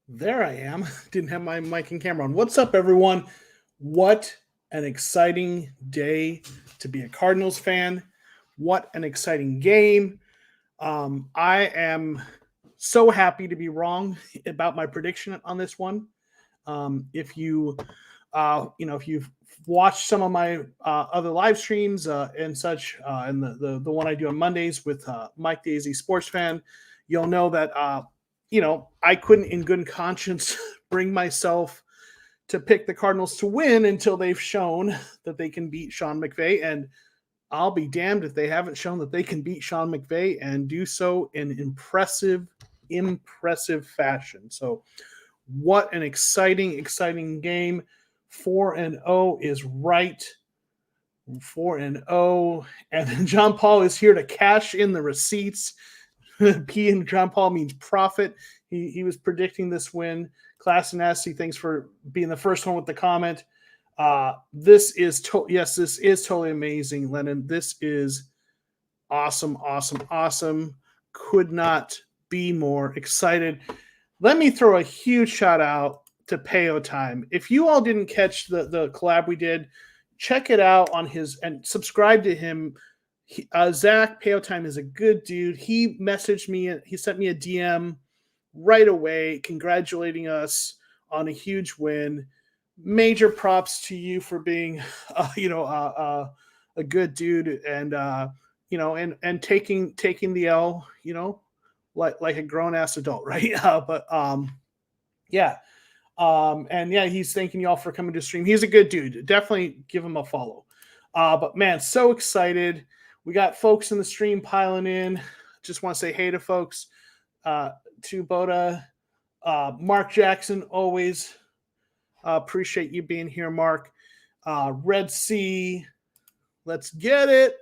There I am. Didn't have my mic and camera on. What's up, everyone? What an exciting day to be a Cardinals fan. What an exciting game. I am so happy to be wrong about my prediction on this one. If you, if you've watched some of my other live streams and such, and the one I do on Mondays with Mike Daisy Sports Fan, you'll know that I couldn't in good conscience bring myself to pick the Cardinals to win until they've shown that they can beat Sean McVay. And I'll be damned if they haven't shown that they can beat Sean McVay and do so in impressive fashion. So what an exciting game. 4-0 is right. 4-0. And then John Paul is here to cash in the receipts. P in John Paul means profit. He was predicting this win. Class and Nasty, thanks for being the first one with the comment. This is totally amazing, Lennon. This is awesome. Could not be more excited. Let me throw a huge shout out to Payo Time. If you all didn't catch the collab we did, check it out on his and subscribe to him. Zach Payo Time is a good dude. He messaged me. He sent me a DM right away, congratulating us on a huge win. Major props to you for being, a good dude and and taking the L, like a grown ass adult, right? He's thanking y'all for coming to stream. He's a good dude. Definitely give him a follow. But man, so excited. We got folks in the stream piling in. Just want to say hey to folks. To Boda, Mark Jackson, always appreciate you being here, Mark. Red Sea, let's get it.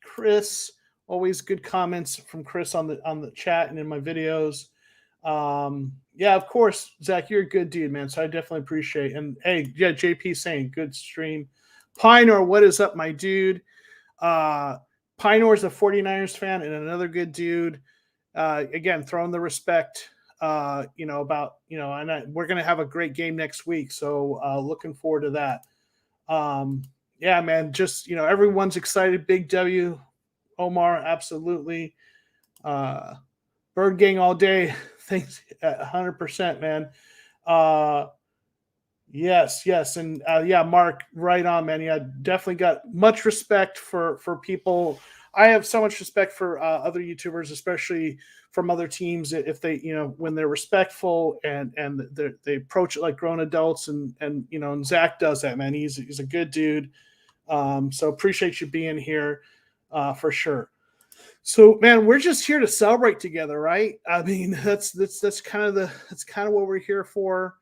Chris, always good comments from Chris on the chat and in my videos. Of course, Zach, you're a good dude, man. So I definitely appreciate it. And hey, yeah, JP saying good stream. Pinor, what is up, my dude? Pinor's a 49ers fan and another good dude. Again, throwing the respect, and we're going to have a great game next week. So looking forward to that. Man, just, everyone's excited. Big W, Omar, absolutely. Bird Gang all day. Thanks 100%, man. Yes. And Mark, right on, man. Yeah, definitely got much respect for people. I have so much respect for other YouTubers, especially from other teams, if they, when they're respectful and they approach it like grown adults, and Zach does that, man. He's a good dude. So appreciate you being here for sure. So, man, we're just here to celebrate together, right? I mean, that's kind of what we're here for.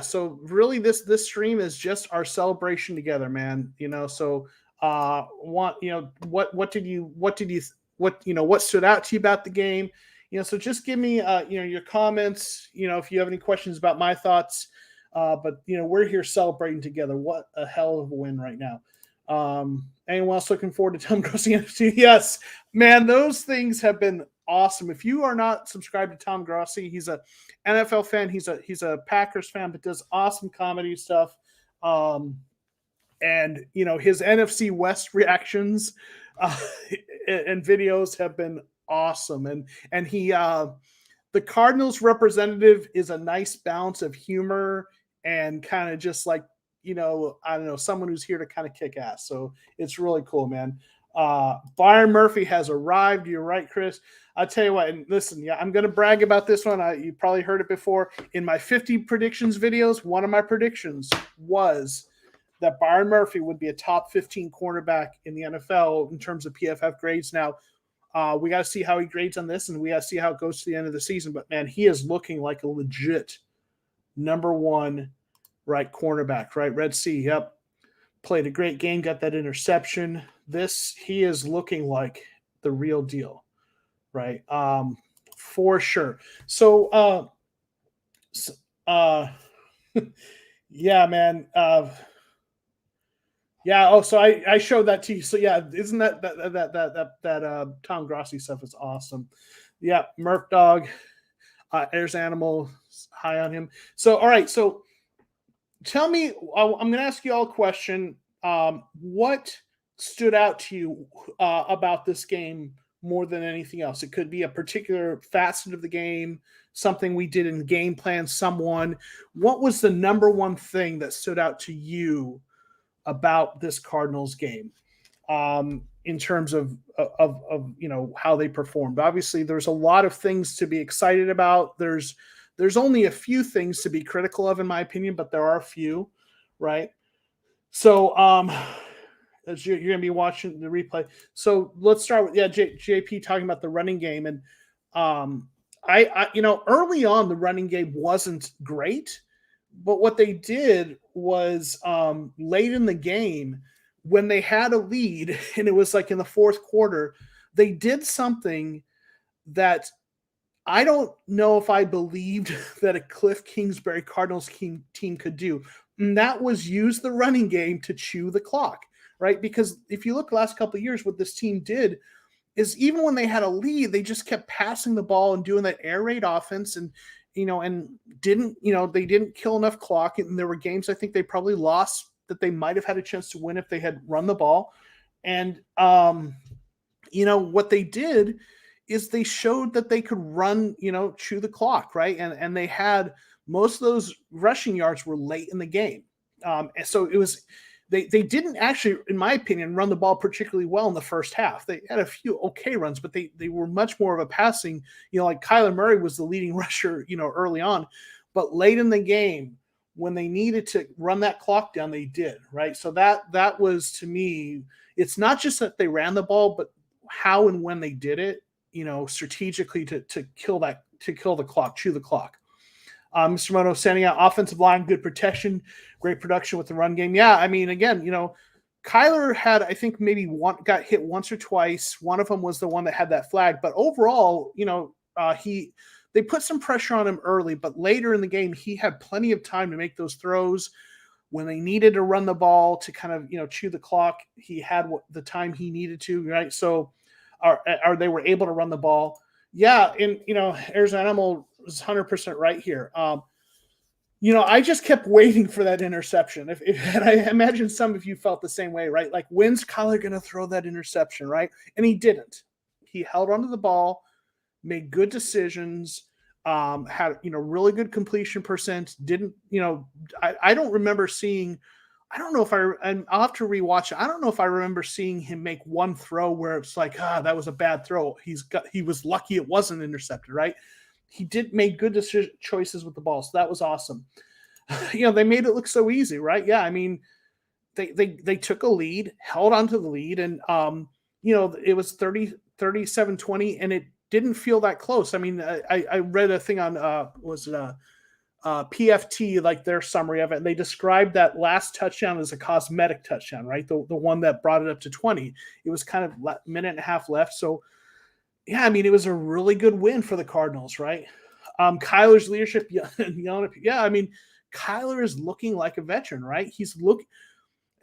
So really this stream is just our celebration together, man. What stood out to you about the game? So just give me your comments, if you have any questions about my thoughts. But we're here celebrating together. What a hell of a win right now. Anyone else looking forward to Tom Grossi NFT? Yes, man, those things have been awesome. If you are not subscribed to Tom Grossi, he's a NFL fan. He's a Packers fan, but does awesome comedy stuff. And his NFC West reactions and videos have been awesome. And he the Cardinals representative is a nice balance of humor and kind of just like, I don't know, someone who's here to kind of kick ass. So it's really cool, man. Byron Murphy has arrived. You're right, Chris. I'll tell you what, and listen, I'm going to brag about this one. You probably heard it before. In my 50 predictions videos, one of my predictions was that Byron Murphy would be a top 15 cornerback in the NFL in terms of PFF grades. Now, We got to see how he grades on this, and we got to see how it goes to the end of the season. But man, he is looking like a legit number one right cornerback, right? Red Sea, yep. Played a great game, got that interception. He is looking like the real deal, right? For sure. So, yeah, man. Yeah. Oh, so I showed that to you. So yeah, isn't that Tom Grossi stuff is awesome? Yeah, Murph Dog, Airs Animal, high on him. So all right, so tell me, I'm going to ask you all a question. What stood out to you about this game more than anything else? It could be a particular facet of the game, something we did in the game plan, someone. What was the number one thing that stood out to you about this Cardinals game in terms of how they performed? Obviously, there's a lot of things to be excited about. There's only a few things to be critical of, in my opinion, but there are a few, right? So as you're going to be watching the replay. So let's start with JP talking about the running game, and I early on the running game wasn't great, but what they did was late in the game when they had a lead and it was like in the fourth quarter, they did something that I don't know if I believed that a Cliff Kingsbury Cardinals team could do. And that was use the running game to chew the clock, right? Because if you look the last couple of years, what this team did is even when they had a lead, they just kept passing the ball and doing that air raid offense and they didn't kill enough clock. And there were games I think they probably lost that they might have had a chance to win if they had run the ball. And, what they did is they showed that they could run, chew the clock, right? And they had most of those rushing yards were late in the game. And so it was, they didn't actually, in my opinion, run the ball particularly well in the first half. They had a few okay runs, but they were much more of a passing, like Kyler Murray was the leading rusher, early on, but late in the game when they needed to run that clock down, they did, right? So that was, to me, it's not just that they ran the ball, but how and when they did it, strategically to kill the clock, chew the clock. Mr. Mono sending out offensive line, good protection, great production with the run game. Yeah, I mean, again, Kyler had, I think, maybe got hit once or twice. One of them was the one that had that flag. But overall, they put some pressure on him early, but later in the game, he had plenty of time to make those throws. When they needed to run the ball to kind of, chew the clock, he had the time he needed to, right? So, they were able to run the ball. Yeah, and, Arizona Animal was 100% right here. I just kept waiting for that interception. And I imagine some of you felt the same way, right? Like, when's Kyler going to throw that interception, right? And he didn't. He held onto the ball, made good decisions, had, really good completion percent. Didn't, I don't remember seeing, I don't know if and I'll have to rewatch it. I don't know if I remember seeing him make one throw where it's like, that was a bad throw. He was lucky it wasn't intercepted, right? He did make good choices with the ball. So that was awesome. They made it look so easy, right? Yeah. I mean, they took a lead, held onto the lead, and, it was 37-20, and it didn't feel that close. I mean, I read a thing on, PFT, like their summary of it, and they described that last touchdown as a cosmetic touchdown, right? The one that brought it up to 20. It was kind of minute and a half left. So, yeah, I mean, it was a really good win for the Cardinals, right? Kyler's leadership, I mean, Kyler is looking like a veteran, right?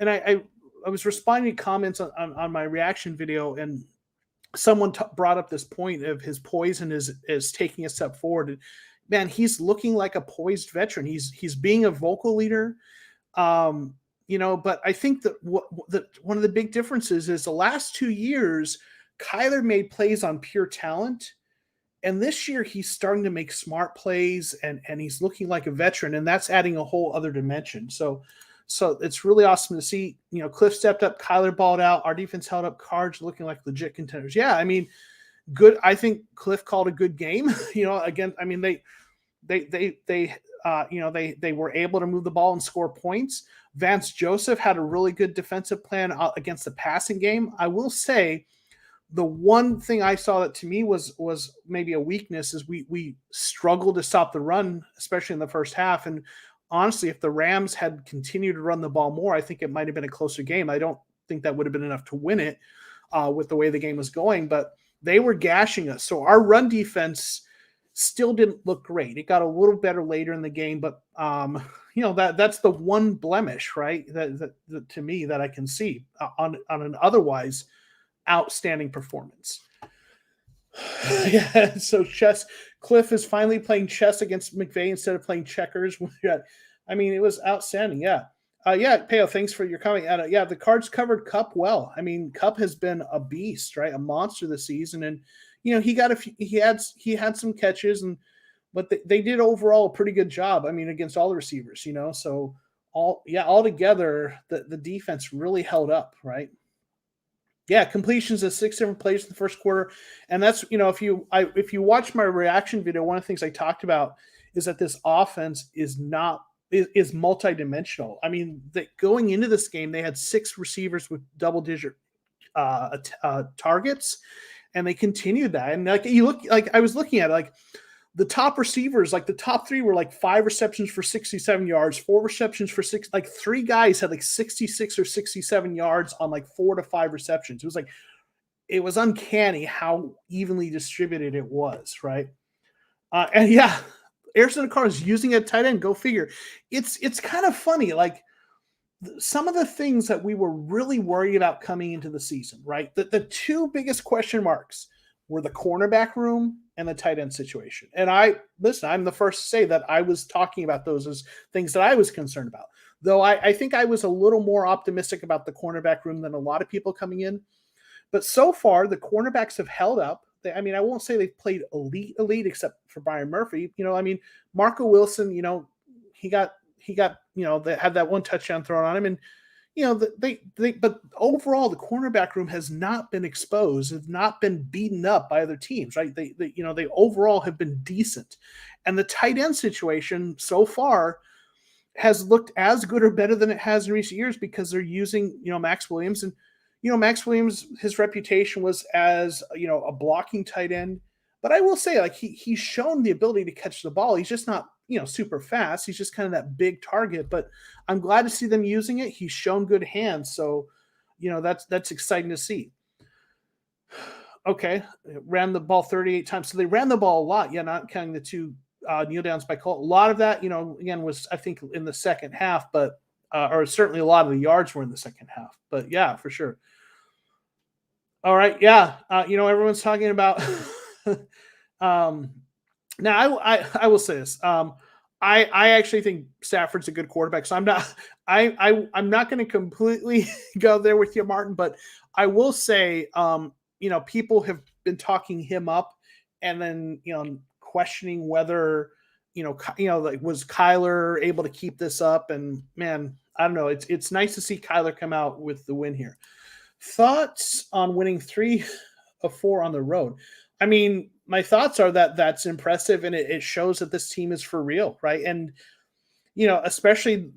And I was responding to comments on my reaction video, and someone brought up this point of his poise and is taking a step forward. And, man, he's looking like a poised veteran. He's being a vocal leader, but I think that one of the big differences is the last 2 years, Kyler made plays on pure talent. And this year he's starting to make smart plays and he's looking like a veteran, and that's adding a whole other dimension. So it's really awesome to see, Cliff stepped up, Kyler balled out, our defense held up, Cards looking like legit contenders. Yeah. I mean, good. I think Cliff called a good game. Again, I mean, they were able to move the ball and score points. Vance Joseph had a really good defensive plan against the passing game. I will say The one thing I saw that to me was maybe a weakness is we struggled to stop the run, especially in the first half. And honestly, if the Rams had continued to run the ball more, I think it might have been a closer game. I don't think that would have been enough to win it with the way the game was going, but they were gashing us. So our run defense still didn't look great. It got a little better later in the game, but that's the one blemish, right? That to me that I can see on an otherwise outstanding performance. Yeah, so Cliff is finally playing chess against McVay instead of playing checkers. I mean, it was outstanding. Yeah. Peo, thanks for your comment. The Cards covered Kupp well. I mean, Kupp has been a beast, right? A monster this season. And, he had some catches, but they did overall a pretty good job. I mean, against all the receivers, so altogether, the defense really held up, right? Yeah, completions of 6 different plays in the first quarter. And that's, if you watch my reaction video, one of the things I talked about is that this offense is multidimensional. I mean, going into this game, they had 6 receivers with double-digit targets, and they continued that. And I was looking at it, the top receivers, the top 3 were 5 receptions for 67 yards, 4 receptions for 6. 3 guys had 66 or 67 yards on 4 to 5 receptions. It was uncanny how evenly distributed it was, right? Arizona Cardinals using a tight end. Go figure. It's kind of funny. Some of the things that we were really worried about coming into the season, right? The 2 biggest question marks were the cornerback room and the tight end situation. And I'm the first to say that I was talking about those as things that I was concerned about. Though I think I was a little more optimistic about the cornerback room than a lot of people coming in. But so far, the cornerbacks have held up. I won't say they've played elite, except for Byron Murphy. Marco Wilson, he got, they had that 1 touchdown thrown on him. And, but overall, the cornerback room has not been exposed, have not been beaten up by other teams, right? They overall have been decent. And the tight end situation so far has looked as good or better than it has in recent years because they're using, Max Williams. And, Max Williams, his reputation was as, a blocking tight end. But I will say, he's shown the ability to catch the ball. He's just not, super fast. He's just kind of that big target. But I'm glad to see them using it. He's shown good hands. So, that's exciting to see. Okay. Ran the ball 38 times. So they ran the ball a lot. Yeah, not counting the 2 kneel downs by Colt. A lot of that, again, was, I think, in the second half. But or certainly a lot of the yards were in the second half. But, yeah, for sure. All right. Yeah. Everyone's talking about now I will say this. I actually think Stafford's a good quarterback. So I'm not going to completely go there with you, Martin, but I will say, people have been talking him up and then, questioning whether, was Kyler able to keep this up? And man, I don't know. It's nice to see Kyler come out with the win here. Thoughts on winning 3 of 4 on the road? I mean, my thoughts are that that's impressive, and it shows that this team is for real, right? And especially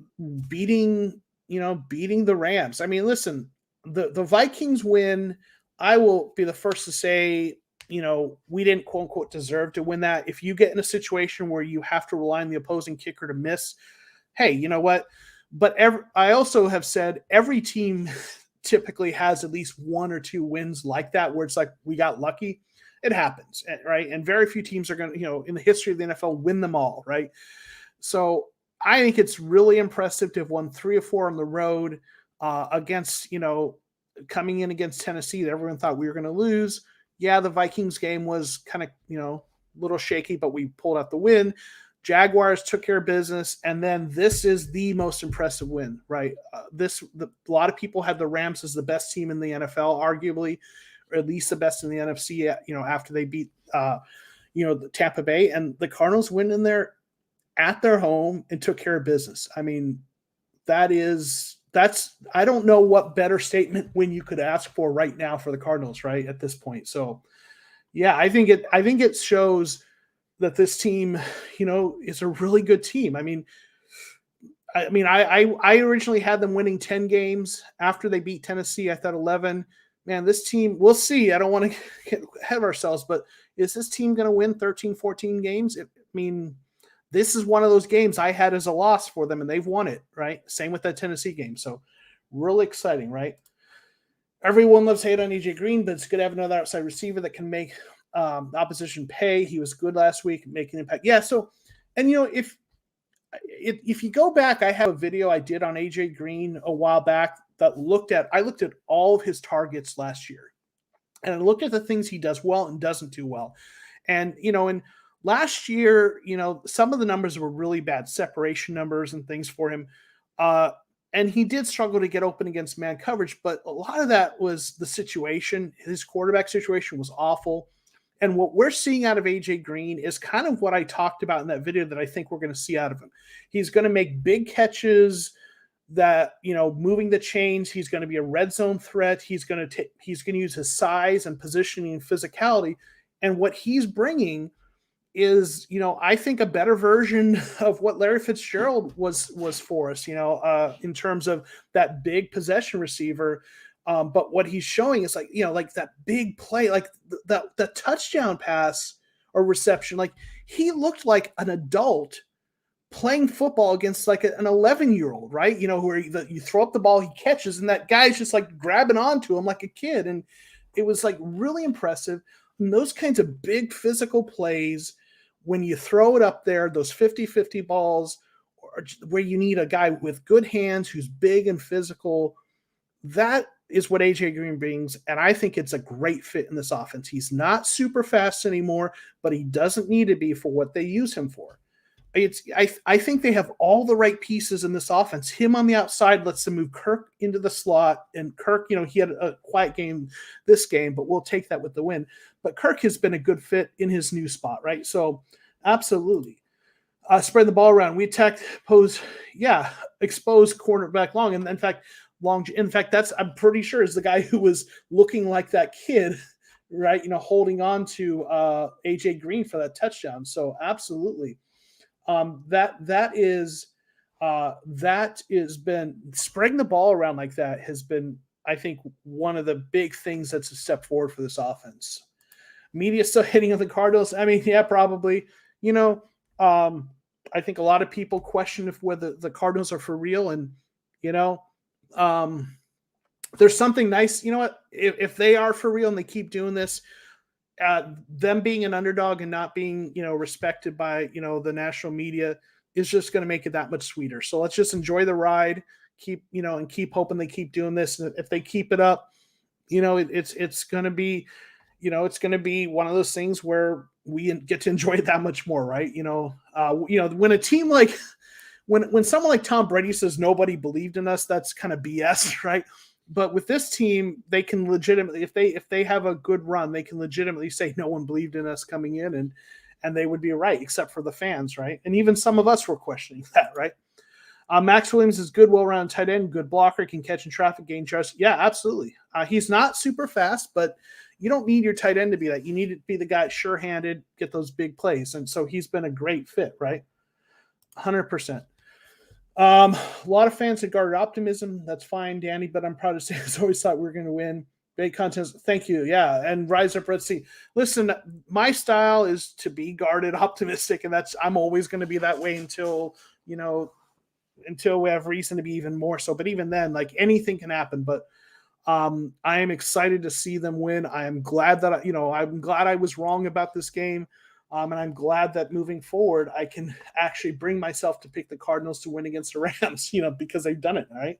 beating the Rams. I mean, listen, the Vikings win. I will be the first to say, we didn't quote unquote deserve to win that. If you get in a situation where you have to rely on the opposing kicker to miss, hey, you know what? But I also have said every team typically has at least 1 or 2 wins like that, where it's we got lucky. It happens, right? And very few teams are going to, in the history of the NFL, win them all, right? So I think it's really impressive to have won 3 or 4 on the road against, coming in against Tennessee that everyone thought we were going to lose. Yeah, the Vikings game was kind of, a little shaky, but we pulled out the win. Jaguars took care of business, and then this is the most impressive win, right? A lot of people had the Rams as the best team in the NFL, arguably, or at least the best in the NFC. After they beat, the Tampa Bay, and the Cardinals went in there at their home and took care of business. I mean, that's I don't know what better statement win you could ask for right now for the Cardinals, right at this point. So, yeah, I think it shows that this team, is a really good team. I originally had them winning 10 games after they beat Tennessee. I thought 11. man, this team, we'll see. I don't want to get ahead of ourselves, but is this team going to win 13, 14 games? I mean, this is one of those games I had as a loss for them, and they've won it, right? Same with that Tennessee game. So really exciting, right? Everyone loves hate on AJ Green, but it's good to have another outside receiver that can make the opposition pay. He was good last week, making impact. Yeah. So, and if you go back, I have a video I did on AJ Green a while back that I looked at all of his targets last year, and I looked at the things he does well and doesn't do well. And in last year, some of the numbers were really bad, separation numbers and things for him. And he did struggle to get open against man coverage, but a lot of that was the situation. His quarterback situation was awful. And what we're seeing out of AJ Green is kind of what I talked about in that video that I think we're going to see out of him. He's going to make big catches that, moving the chains. He's going to be a red zone threat. He's going to use his size and positioning and physicality. And what he's bringing is, I think a better version of what Larry Fitzgerald was for us, in terms of that big possession receiver. But what he's showing is like that big play, like the touchdown pass or reception. Like he looked like an adult playing football against like an 11-year-old, right? Where you throw up the ball, he catches, and that guy's just like grabbing onto him like a kid. And it was like really impressive. And those kinds of big physical plays, when you throw it up there, those 50-50 balls, where you need a guy with good hands who's big and physical, that is what AJ Green brings, and I think it's a great fit in this offense. He's not super fast anymore, but he doesn't need to be for what they use him for. I think they have all the right pieces in this offense. Him on the outside lets them move Kirk into the slot, and Kirk, he had a quiet game this game, but we'll take that with the win. But Kirk has been a good fit in his new spot, right? So absolutely. Spread the ball around. We attacked, expose cornerback long. And in fact, that's, I'm pretty sure, is the guy who was looking like that kid, right? Holding on to AJ Green for that touchdown. So absolutely. That has been, spreading the ball around like that has been, I think, one of the big things that's a step forward for this offense. Media still hitting on the Cardinals. I mean, yeah, probably. I think a lot of people question whether the Cardinals are for real, and there's something nice. You know what? If they are for real and they keep doing this, them being an underdog and not being, respected by, the national media is just going to make it that much sweeter. So let's just enjoy the ride, keep hoping they keep doing this. And if they keep it up, it's going to be, it's going to be one of those things where we get to enjoy it that much more. Right. When a team like, when someone like Tom Brady says nobody believed in us, that's kind of BS. Right. But with this team, they can legitimately, if they have a good run, they can legitimately say no one believed in us coming in, and they would be right, except for the fans, right? And even some of us were questioning that, right? Max Williams is good, well-rounded tight end, good blocker, can catch in traffic, gain yards. Yeah, absolutely. He's not super fast, but you don't need your tight end to be that. You need to be the guy sure-handed, get those big plays. And so he's been a great fit, right? 100%. A lot of fans had guarded optimism. That's fine, Danny, but I'm proud to say I always thought we were going to win. Big contest. Thank you. Yeah. And rise up, Red Sea. Listen, my style is to be guarded optimistic, and I'm always going to be that way until we have reason to be even more so. But even then, like, anything can happen. But I am excited to see them win. I am glad that I'm glad I was wrong about this game. And I'm glad that moving forward, I can actually bring myself to pick the Cardinals to win against the Rams, because they've done it, right?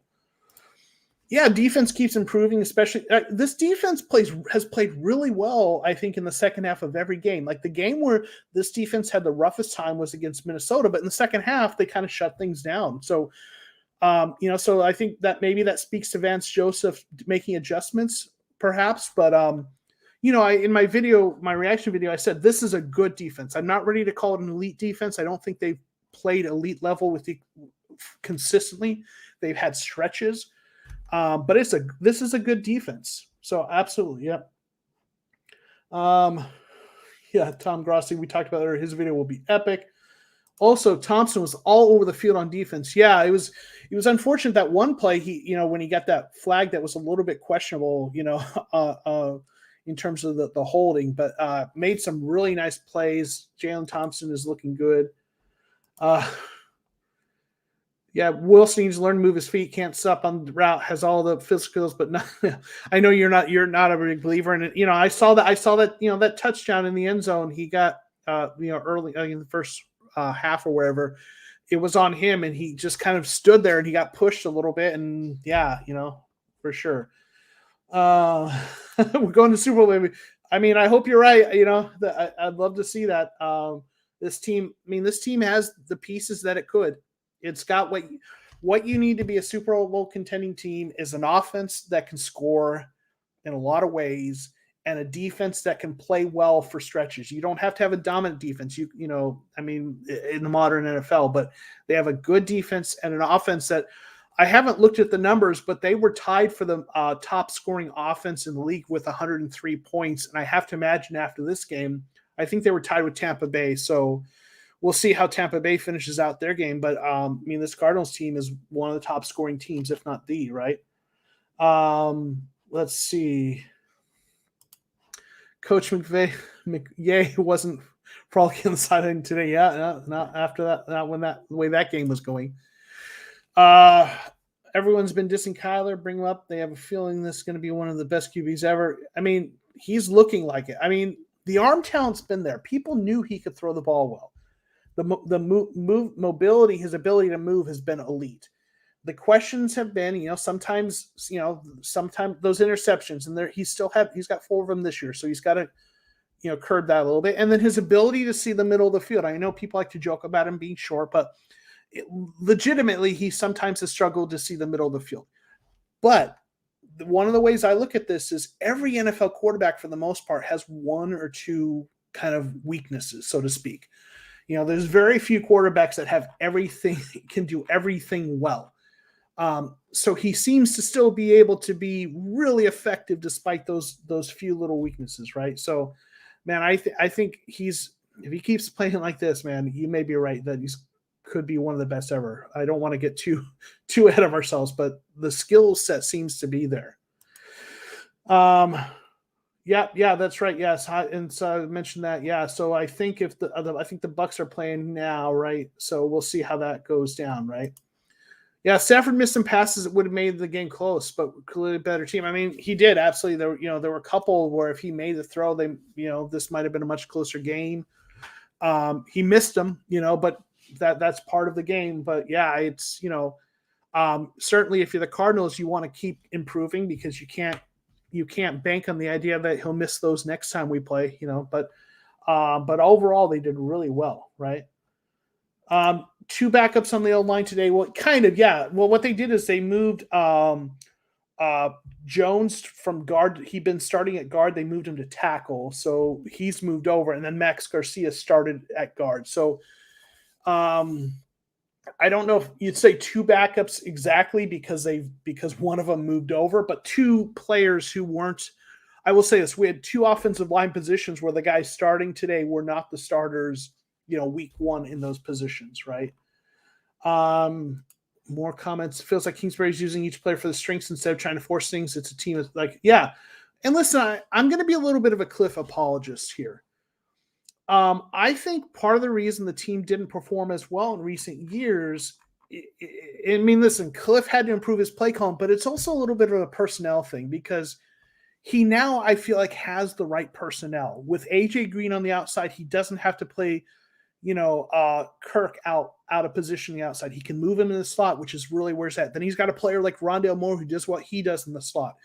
Yeah, defense keeps improving, especially this defense has played really well, I think, in the second half of every game. Like the game where this defense had the roughest time was against Minnesota, but in the second half, they kind of shut things down. So, so I think that maybe that speaks to Vance Joseph making adjustments, perhaps, but in my reaction video, I said this is a good defense. I'm not ready to call it an elite defense. I don't think they've played elite level consistently. They've had stretches, but this is a good defense. So absolutely, yeah. Tom Grossi, we talked about earlier. His video will be epic. Also, Thompson was all over the field on defense. Yeah, it was unfortunate that one play he when he got that flag that was a little bit questionable, in terms of the holding, but made some really nice plays. Jalen Thompson is looking good. Yeah, Wilson needs to learn to move his feet. Can't sup on the route. Has all the physical skills, but not, I know you're not a big believer in it. I saw that that touchdown in the end zone he got early in the first half or wherever. It was on him, and he just kind of stood there, and he got pushed a little bit, and yeah, for sure. We're going to Super Bowl, baby. I mean, I hope you're right. I'd love to see that. This team has the pieces that it could. It's got what you need to be a Super Bowl contending team is an offense that can score in a lot of ways and a defense that can play well for stretches. You don't have to have a dominant defense. In the modern NFL, but they have a good defense and an offense that I haven't looked at the numbers, but they were tied for the top scoring offense in the league with 103 points. And I have to imagine after this game, I think they were tied with Tampa Bay. So we'll see how Tampa Bay finishes out their game. But, this Cardinals team is one of the top scoring teams, if not the, right? Let's see. Coach McVay wasn't frolicking on the sideline today. Yeah, not after that, not when the way that game was going. Everyone's been dissing Kyler. Bring him up. They have a feeling this is going to be one of the best QBs ever. He's looking like it. The arm talent's been there. People knew he could throw the ball well. The mobility, his ability to move has been elite. The questions have been, sometimes those interceptions, and he's got 4 of them this year, so he's got to, curb that a little bit. And then his ability to see the middle of the field. I know people like to joke about him being short, but legitimately, he sometimes has struggled to see the middle of the field. But one of the ways I look at this is every NFL quarterback, for the most part, has one or two kind of weaknesses, so to speak. There's very few quarterbacks that have everything, can do everything well. So he seems to still be able to be really effective despite those few little weaknesses, right? So, man, I think if he keeps playing like this, man, you may be right that he's could be one of the best ever. I don't want to get too ahead of ourselves, but the skill set seems to be there. Yeah, that's right. Yes, and so I mentioned that. Yeah, so I think I think the Bucs are playing now, right? So we'll see how that goes down, right? Yeah, Stafford missed some passes that would have made the game close, but clearly a better team. He did absolutely. There were a couple where if he made the throw, this might have been a much closer game. He missed them, but that's part of the game. But yeah, it's certainly if you're the Cardinals, you want to keep improving because you can't bank on the idea that he'll miss those next time we play, but overall they did really well, right? 2 backups on the old line today. Well, kind of, yeah. Well, what they did is they moved Jones from guard. He'd been starting at guard. They moved him to tackle, so he's moved over, and then Max Garcia started at guard. So I don't know if you'd say 2 backups exactly because one of them moved over, but 2 players who weren't. I will say this: we had 2 offensive line positions where the guys starting today were not the starters, week 1 in those positions, right? More comments. It feels like Kingsbury's using each player for the strengths instead of trying to force things. It's a team of yeah. And listen, I'm going to be a little bit of a Cliff apologist here. I think part of the reason the team didn't perform as well in recent years, listen, Cliff had to improve his play calling, but it's also a little bit of a personnel thing because he now, I feel like, has the right personnel. With AJ Green on the outside, he doesn't have to play, Kirk out of position on the outside. He can move him in the slot, which is really where it's at. Then he's got a player like Rondale Moore who does what he does in the slot.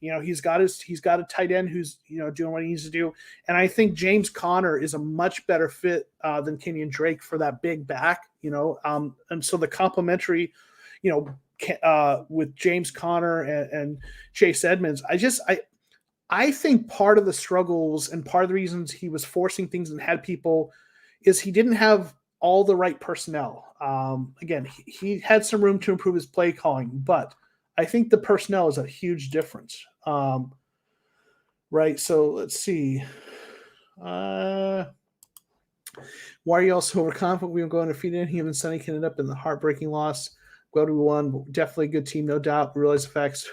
He's got a tight end who's, doing what he needs to do. And I think James Conner is a much better fit than Kenyon Drake for that big back, and so the complementary, with James Conner and Chase Edmonds, I think part of the struggles and part of the reasons he was forcing things and had people is he didn't have all the right personnel. Again, he had some room to improve his play calling, but I think the personnel is a huge difference. Right. So let's see. Why are you also overconfident? We won't go undefeated. He and Sonny can end up in the heartbreaking loss. Go to one. Definitely a good team, no doubt. Realize the facts.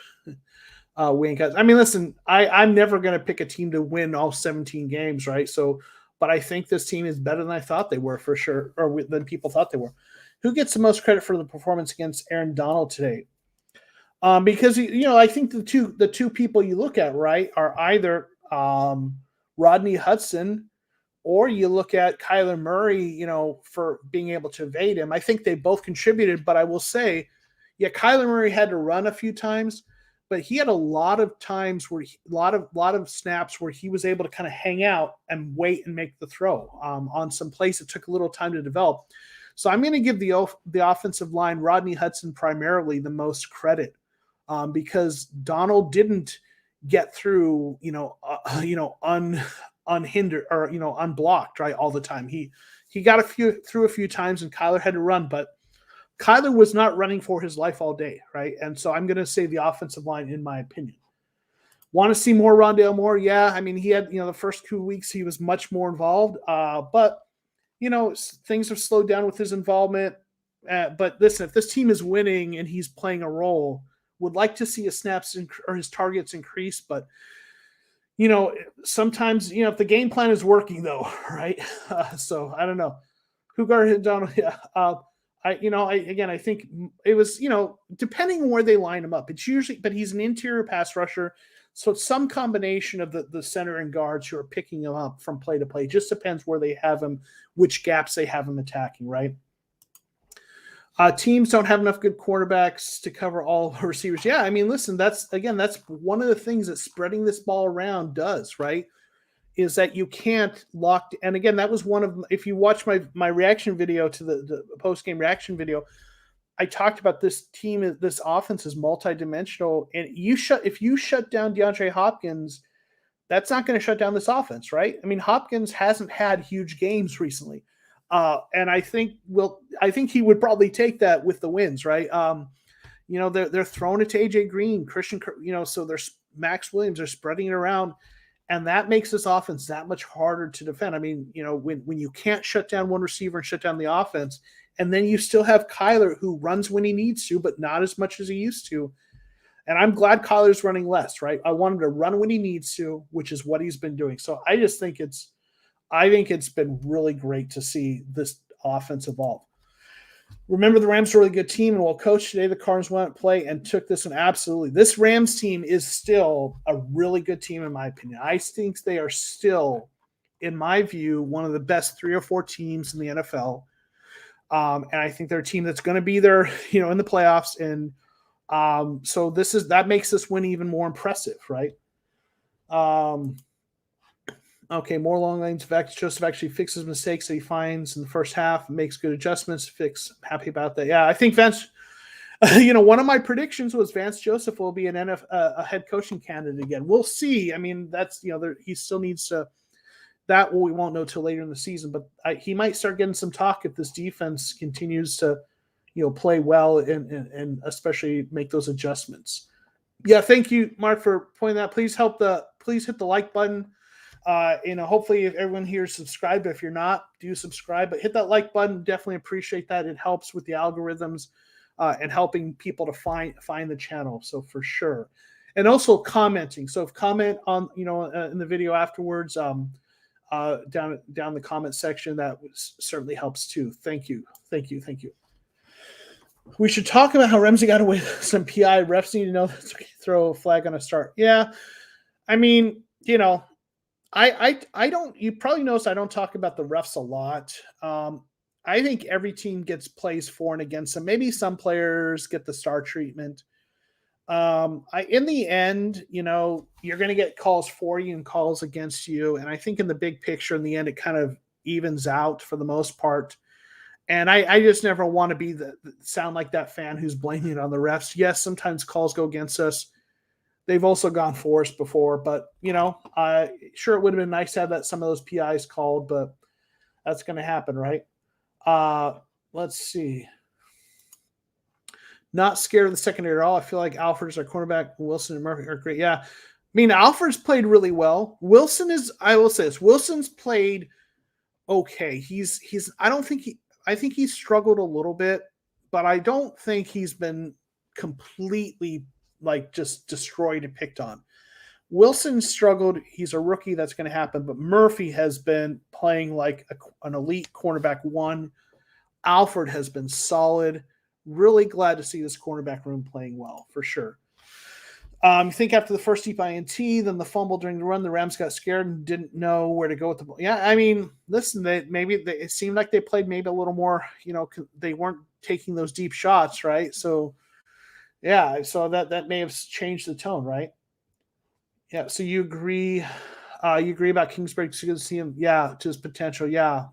We ain't got. I mean, listen, I'm never going to pick a team to win all 17 games, right? So, but I think this team is better than I thought they were for sure, or than people thought they were. Who gets the most credit for the performance against Aaron Donald today? Because I think the two people you look at, right, are either Rodney Hudson, or you look at Kyler Murray, for being able to evade him. I think they both contributed, but I will say, yeah, Kyler Murray had to run a few times, but he had a lot of times where a lot of snaps where he was able to kind of hang out and wait and make the throw on some plays that took a little time to develop. So I'm going to give the offensive line, Rodney Hudson primarily, the most credit because Donald didn't get through, unhindered or unblocked, right, all the time. He got through a few times, and Kyler had to run, but Kyler was not running for his life all day, right? And so I'm going to say the offensive line, in my opinion. Want to see more Rondale Moore? Yeah, I mean, he had the first 2 weeks he was much more involved, but things have slowed down with his involvement. But listen, if this team is winning and he's playing a role, would like to see his snaps or his targets increase, but sometimes if the game plan is working though, right? So I don't know who guarded Donald. Yeah, I think it was depending on where they line him up. It's usually, but he's an interior pass rusher, so it's some combination of the center and guards who are picking him up from play to play. It just depends where they have him, which gaps they have him attacking, right? Teams don't have enough good quarterbacks to cover all receivers. Yeah, I mean, listen, that's one of the things that spreading this ball around does, right? Is that you can't lock. And again, that was one of, if you watch my reaction video to the post-game reaction video, I talked about this team, this offense is multidimensional. And if you shut down DeAndre Hopkins, that's not going to shut down this offense, right? I mean, Hopkins hasn't had huge games recently. And I think he would probably take that with the wins, right? They're throwing it to AJ Green, Christian, so there's Max Williams, they're spreading it around, and that makes this offense that much harder to defend. I mean, when you can't shut down one receiver and shut down the offense, and then you still have Kyler who runs when he needs to, but not as much as he used to. And I'm glad Kyler's running less, right? I want him to run when he needs to, which is what he's been doing. So I just think it's been really great to see this offense evolve. Remember, the Rams are a really good team, and well coached today. The Cardinals went out to play and took this one absolutely. This Rams team is still a really good team, in my opinion. I think they are still, in my view, one of the best 3 or 4 teams in the NFL. And I think they're a team that's going to be there, in the playoffs. And so that makes this win even more impressive, right? Okay, more long lanes. Vance Joseph actually fixes mistakes that he finds in the first half, makes good adjustments. Happy about that. Yeah, I think Vance. One of my predictions was Vance Joseph will be a head coaching candidate again. We'll see. I mean, that's he still needs to. That we won't know till later in the season, but he might start getting some talk if this defense continues to, play well and especially make those adjustments. Yeah, thank you, Mark, for pointing that. Please hit the like button. Hopefully if everyone here is subscribed, but if you're not, do subscribe, but hit that like button. Definitely appreciate that. It helps with the algorithms and helping people to find the channel. So for sure. And also commenting. So if comment on, in the video afterwards, down the comment section, that certainly helps too. Thank you. We should talk about how Ramsey got away with some PI. Refs need to know to throw a flag on a start. Yeah. I mean, I don't, you probably notice I don't talk about the refs a lot. I think every team gets plays for and against them. Maybe some players get the star treatment. In the end, you're going to get calls for you and calls against you. And I think in the big picture, in the end, it kind of evens out for the most part. And I just never want to sound like that fan who's blaming it on the refs. Yes, sometimes calls go against us. They've also gone for us before, but sure, it would have been nice to have some of those PIs called, but that's going to happen, right? Let's see. Not scared of the secondary at all. I feel like Alfred's our cornerback. Wilson and Murphy are great. Yeah, I mean, Alfred's played really well. I will say this. Wilson's played okay. I think he's struggled a little bit, but I don't think he's been completely like just destroyed and picked on. Wilson struggled. He's a rookie. That's going to happen. But Murphy has been playing like an elite cornerback one. Alfred has been solid. Really glad to see this cornerback room playing well for sure. I think after the first deep INT, then the fumble during the run, the Rams got scared and didn't know where to go with the ball. Yeah, I mean, listen, it seemed like they played maybe a little more. They weren't taking those deep shots, right? So yeah, so that may have changed the tone, right? Yeah. So you agree? You agree about Kingsbury to see him? Yeah, to his potential. Yeah.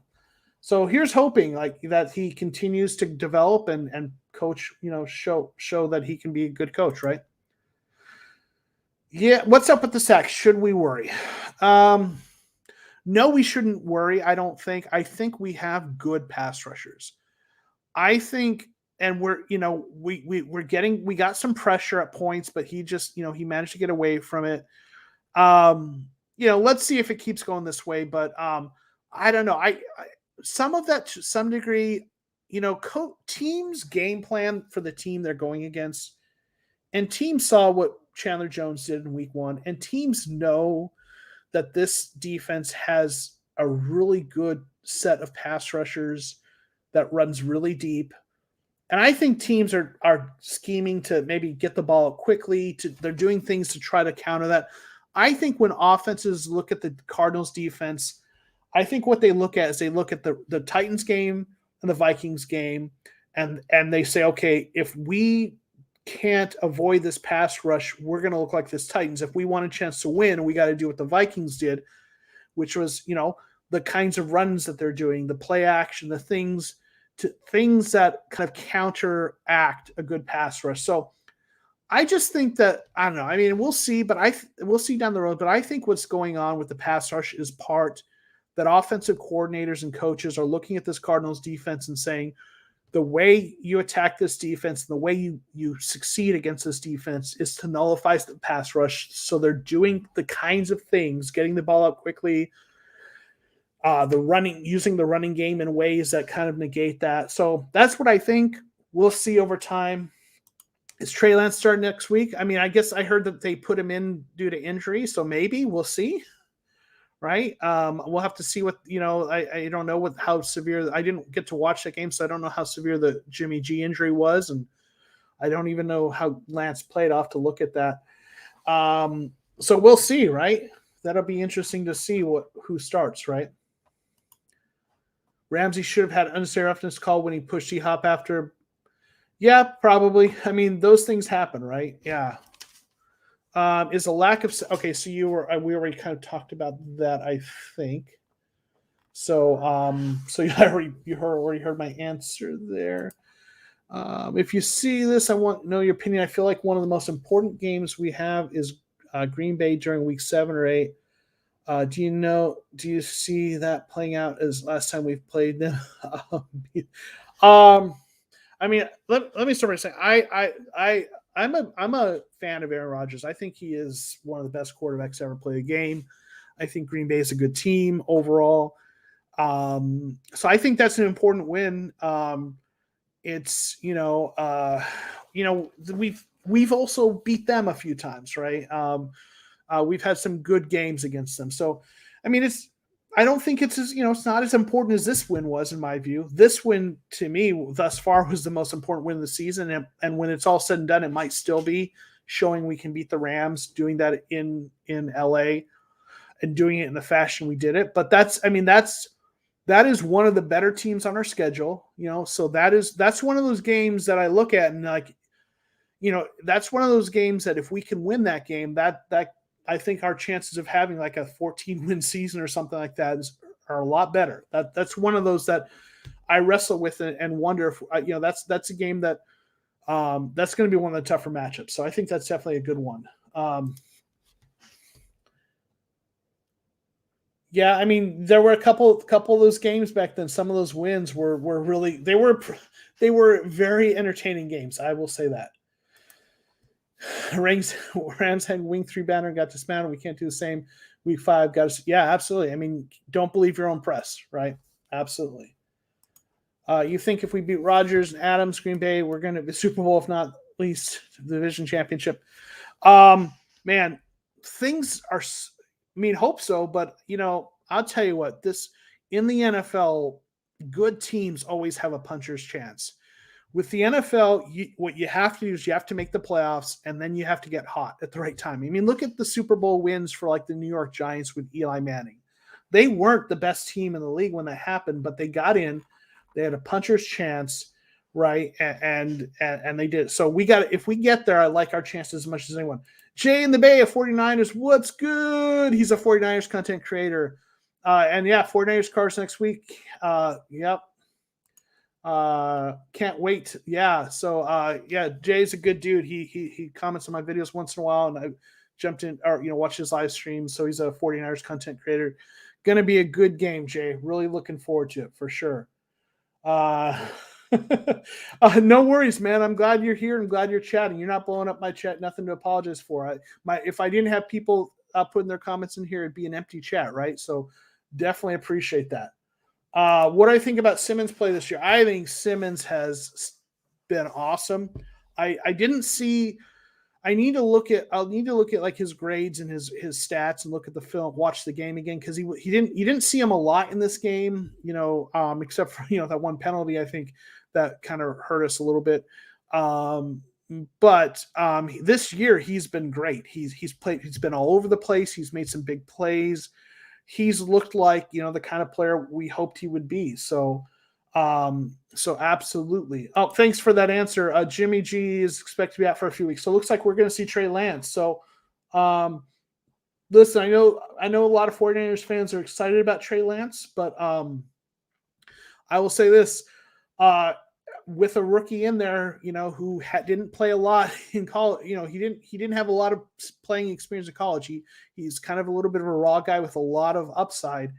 So here's hoping like that he continues to develop and coach. Show that he can be a good coach, right? Yeah. What's up with the sacks? Should we worry? Um, no, we shouldn't worry. I don't think. I think we have good pass rushers. I think, and we got some pressure at points, but he just he managed to get away from it. Let's see if it keeps going this way. But I don't know. Some of that to some degree, teams game plan for the team they're going against, and teams saw what Chandler Jones did in week one, and teams know that this defense has a really good set of pass rushers that runs really deep. And I think teams are scheming to maybe get the ball quickly. They're doing things to try to counter that. I think when offenses look at the Cardinals defense, I think what they look at is they look at the Titans game and the Vikings game, and they say, okay, if we can't avoid this pass rush, we're going to look like this Titans. If we want a chance to win, we got to do what the Vikings did, which was, the kinds of runs that they're doing, the play action, the things that kind of counteract a good pass rush. So I just think that, I don't know. I mean, we'll see, but we'll see down the road. But I think what's going on with the pass rush is part that offensive coordinators and coaches are looking at this Cardinals defense and saying, the way you attack this defense, the way you succeed against this defense is to nullify the pass rush. So they're doing the kinds of things, getting the ball up quickly, using the running game in ways that kind of negate that. So that's what I think. We'll see over time. Is Trey Lance starting next week? I mean, I guess I heard that they put him in due to injury, so maybe we'll see. Right? We'll have to see what I don't know how severe. I didn't get to watch that game, so I don't know how severe the Jimmy G injury was, and I don't even know how Lance played. Off to look at that. So we'll see. Right? That'll be interesting to see who starts. Right? Ramsey should have had an unnecessary roughness call when he pushed D-Hop after. Yeah, probably. I mean, those things happen, right? Yeah. Is a lack of okay? So we already kind of talked about that, I think. So you already heard my answer there. If you see this, I want to know your opinion. I feel like one of the most important games we have is Green Bay during week 7 or 8. Do you see that playing out as last time we've played them? I mean, let me start by saying I'm a fan of Aaron Rodgers. I think he is one of the best quarterbacks to ever play the game. I think Green Bay is a good team overall. So I think that's an important win. It's we've also beat them a few times, right? We've had some good games against them. So I mean, I don't think it's not as important as this win was, in my view. This win, to me, thus far, was the most important win of the season. And when it's all said and done, it might still be showing we can beat the Rams, doing that in LA and doing it in the fashion we did it. But that is one of the better teams on our schedule, so that's one of those games that I look at and that's one of those games that if we can win that game, that I think our chances of having like a 14-win season or something like that are a lot better. That's one of those that I wrestle with and wonder if that's a game that that's going to be one of the tougher matchups. So I think that's definitely a good one. Yeah, I mean, there were a couple of those games back then. Some of those wins were really they were very entertaining games. I will say that. Rams had wing 3 banner, got dismantled. We can't do the same. Week 5 got us. Yeah, absolutely. I mean, don't believe your own press, right? Absolutely. You think if we beat Rodgers and Adams, Green Bay, we're going to be Super Bowl, if not at least the division championship. Man, things are, hope so, but I'll tell you what, in the NFL, good teams always have a puncher's chance. With the NFL, what you have to do is you have to make the playoffs, and then you have to get hot at the right time. Look at the Super Bowl wins for like the New York Giants with Eli Manning. They weren't the best team in the league when that happened, but they got in. They had a puncher's chance, right? And they did. So if we get there, I like our chances as much as anyone. Jay in the Bay of 49ers, what's good? He's a 49ers content creator. And yeah, 49ers Cars next week. Yep. Can't wait. Yeah. So yeah, Jay's a good dude. He comments on my videos once in a while, and I jumped in or watch his live stream. So he's a 49ers content creator. Gonna be a good game, Jay. Really looking forward to it for sure. No worries, man. I'm glad you're here. I'm glad you're chatting. You're not blowing up my chat. Nothing to apologize for. If I didn't have people putting their comments in here, it'd be an empty chat, right? So definitely appreciate that. What do I think about Simmons' play this year? I think Simmons has been awesome. I didn't see. I'll need to look at like his grades and his stats and look at the film, watch the game again, because you didn't see him a lot in this game, except for that one penalty. I think that kind of hurt us a little bit. But this year he's been great. He's been all over the place. He's made some big plays. He's looked like the kind of player we hoped he would be. So absolutely. Oh, thanks for that answer. Jimmy G is expected to be out for a few weeks. So it looks like we're going to see Trey Lance. So listen, I know a lot of 49ers fans are excited about Trey Lance, but I will say this, with a rookie in there, who didn't play a lot in college, he didn't have a lot of playing experience in college. He's kind of a little bit of a raw guy with a lot of upside.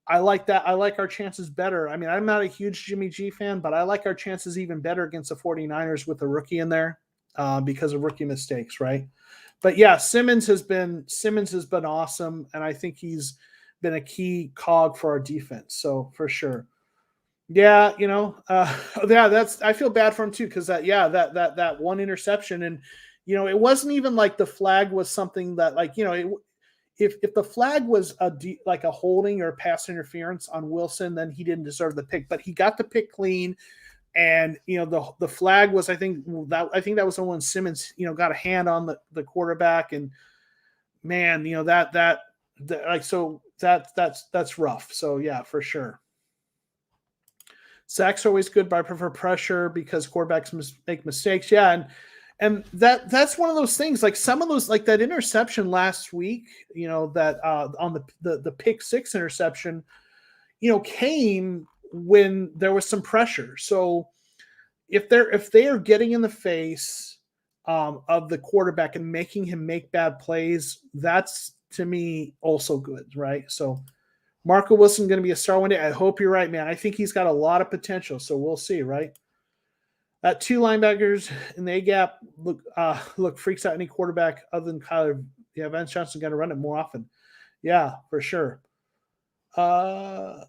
I like that. I like our chances better. I'm not a huge Jimmy G fan, but I like our chances even better against the 49ers with a rookie in there because of rookie mistakes, right? But yeah, Simmons has been awesome, and I think he's been a key cog for our defense. So for sure. Yeah, I feel bad for him too, because that one interception, and it wasn't even like the flag was something that if the flag was like a holding or pass interference on Wilson, then he didn't deserve the pick. But he got the pick clean, and the flag was I think that was the one Simmons got a hand on the quarterback, and man, that's rough. So yeah, for sure. Sacks are always good, but I prefer pressure because quarterbacks make mistakes. Yeah, and that's one of those things. Like some of those, like that interception last week, that on the pick six interception, came when there was some pressure. So if they are getting in the face of the quarterback and making him make bad plays, that's to me also good, right? So Marco Wilson going to be a star one day. I hope you're right, man. I think he's got a lot of potential, so we'll see, right? That two linebackers in the A gap look freaks out any quarterback other than Kyler. Yeah, Vance Joseph going to run it more often. Yeah, for sure. Oh,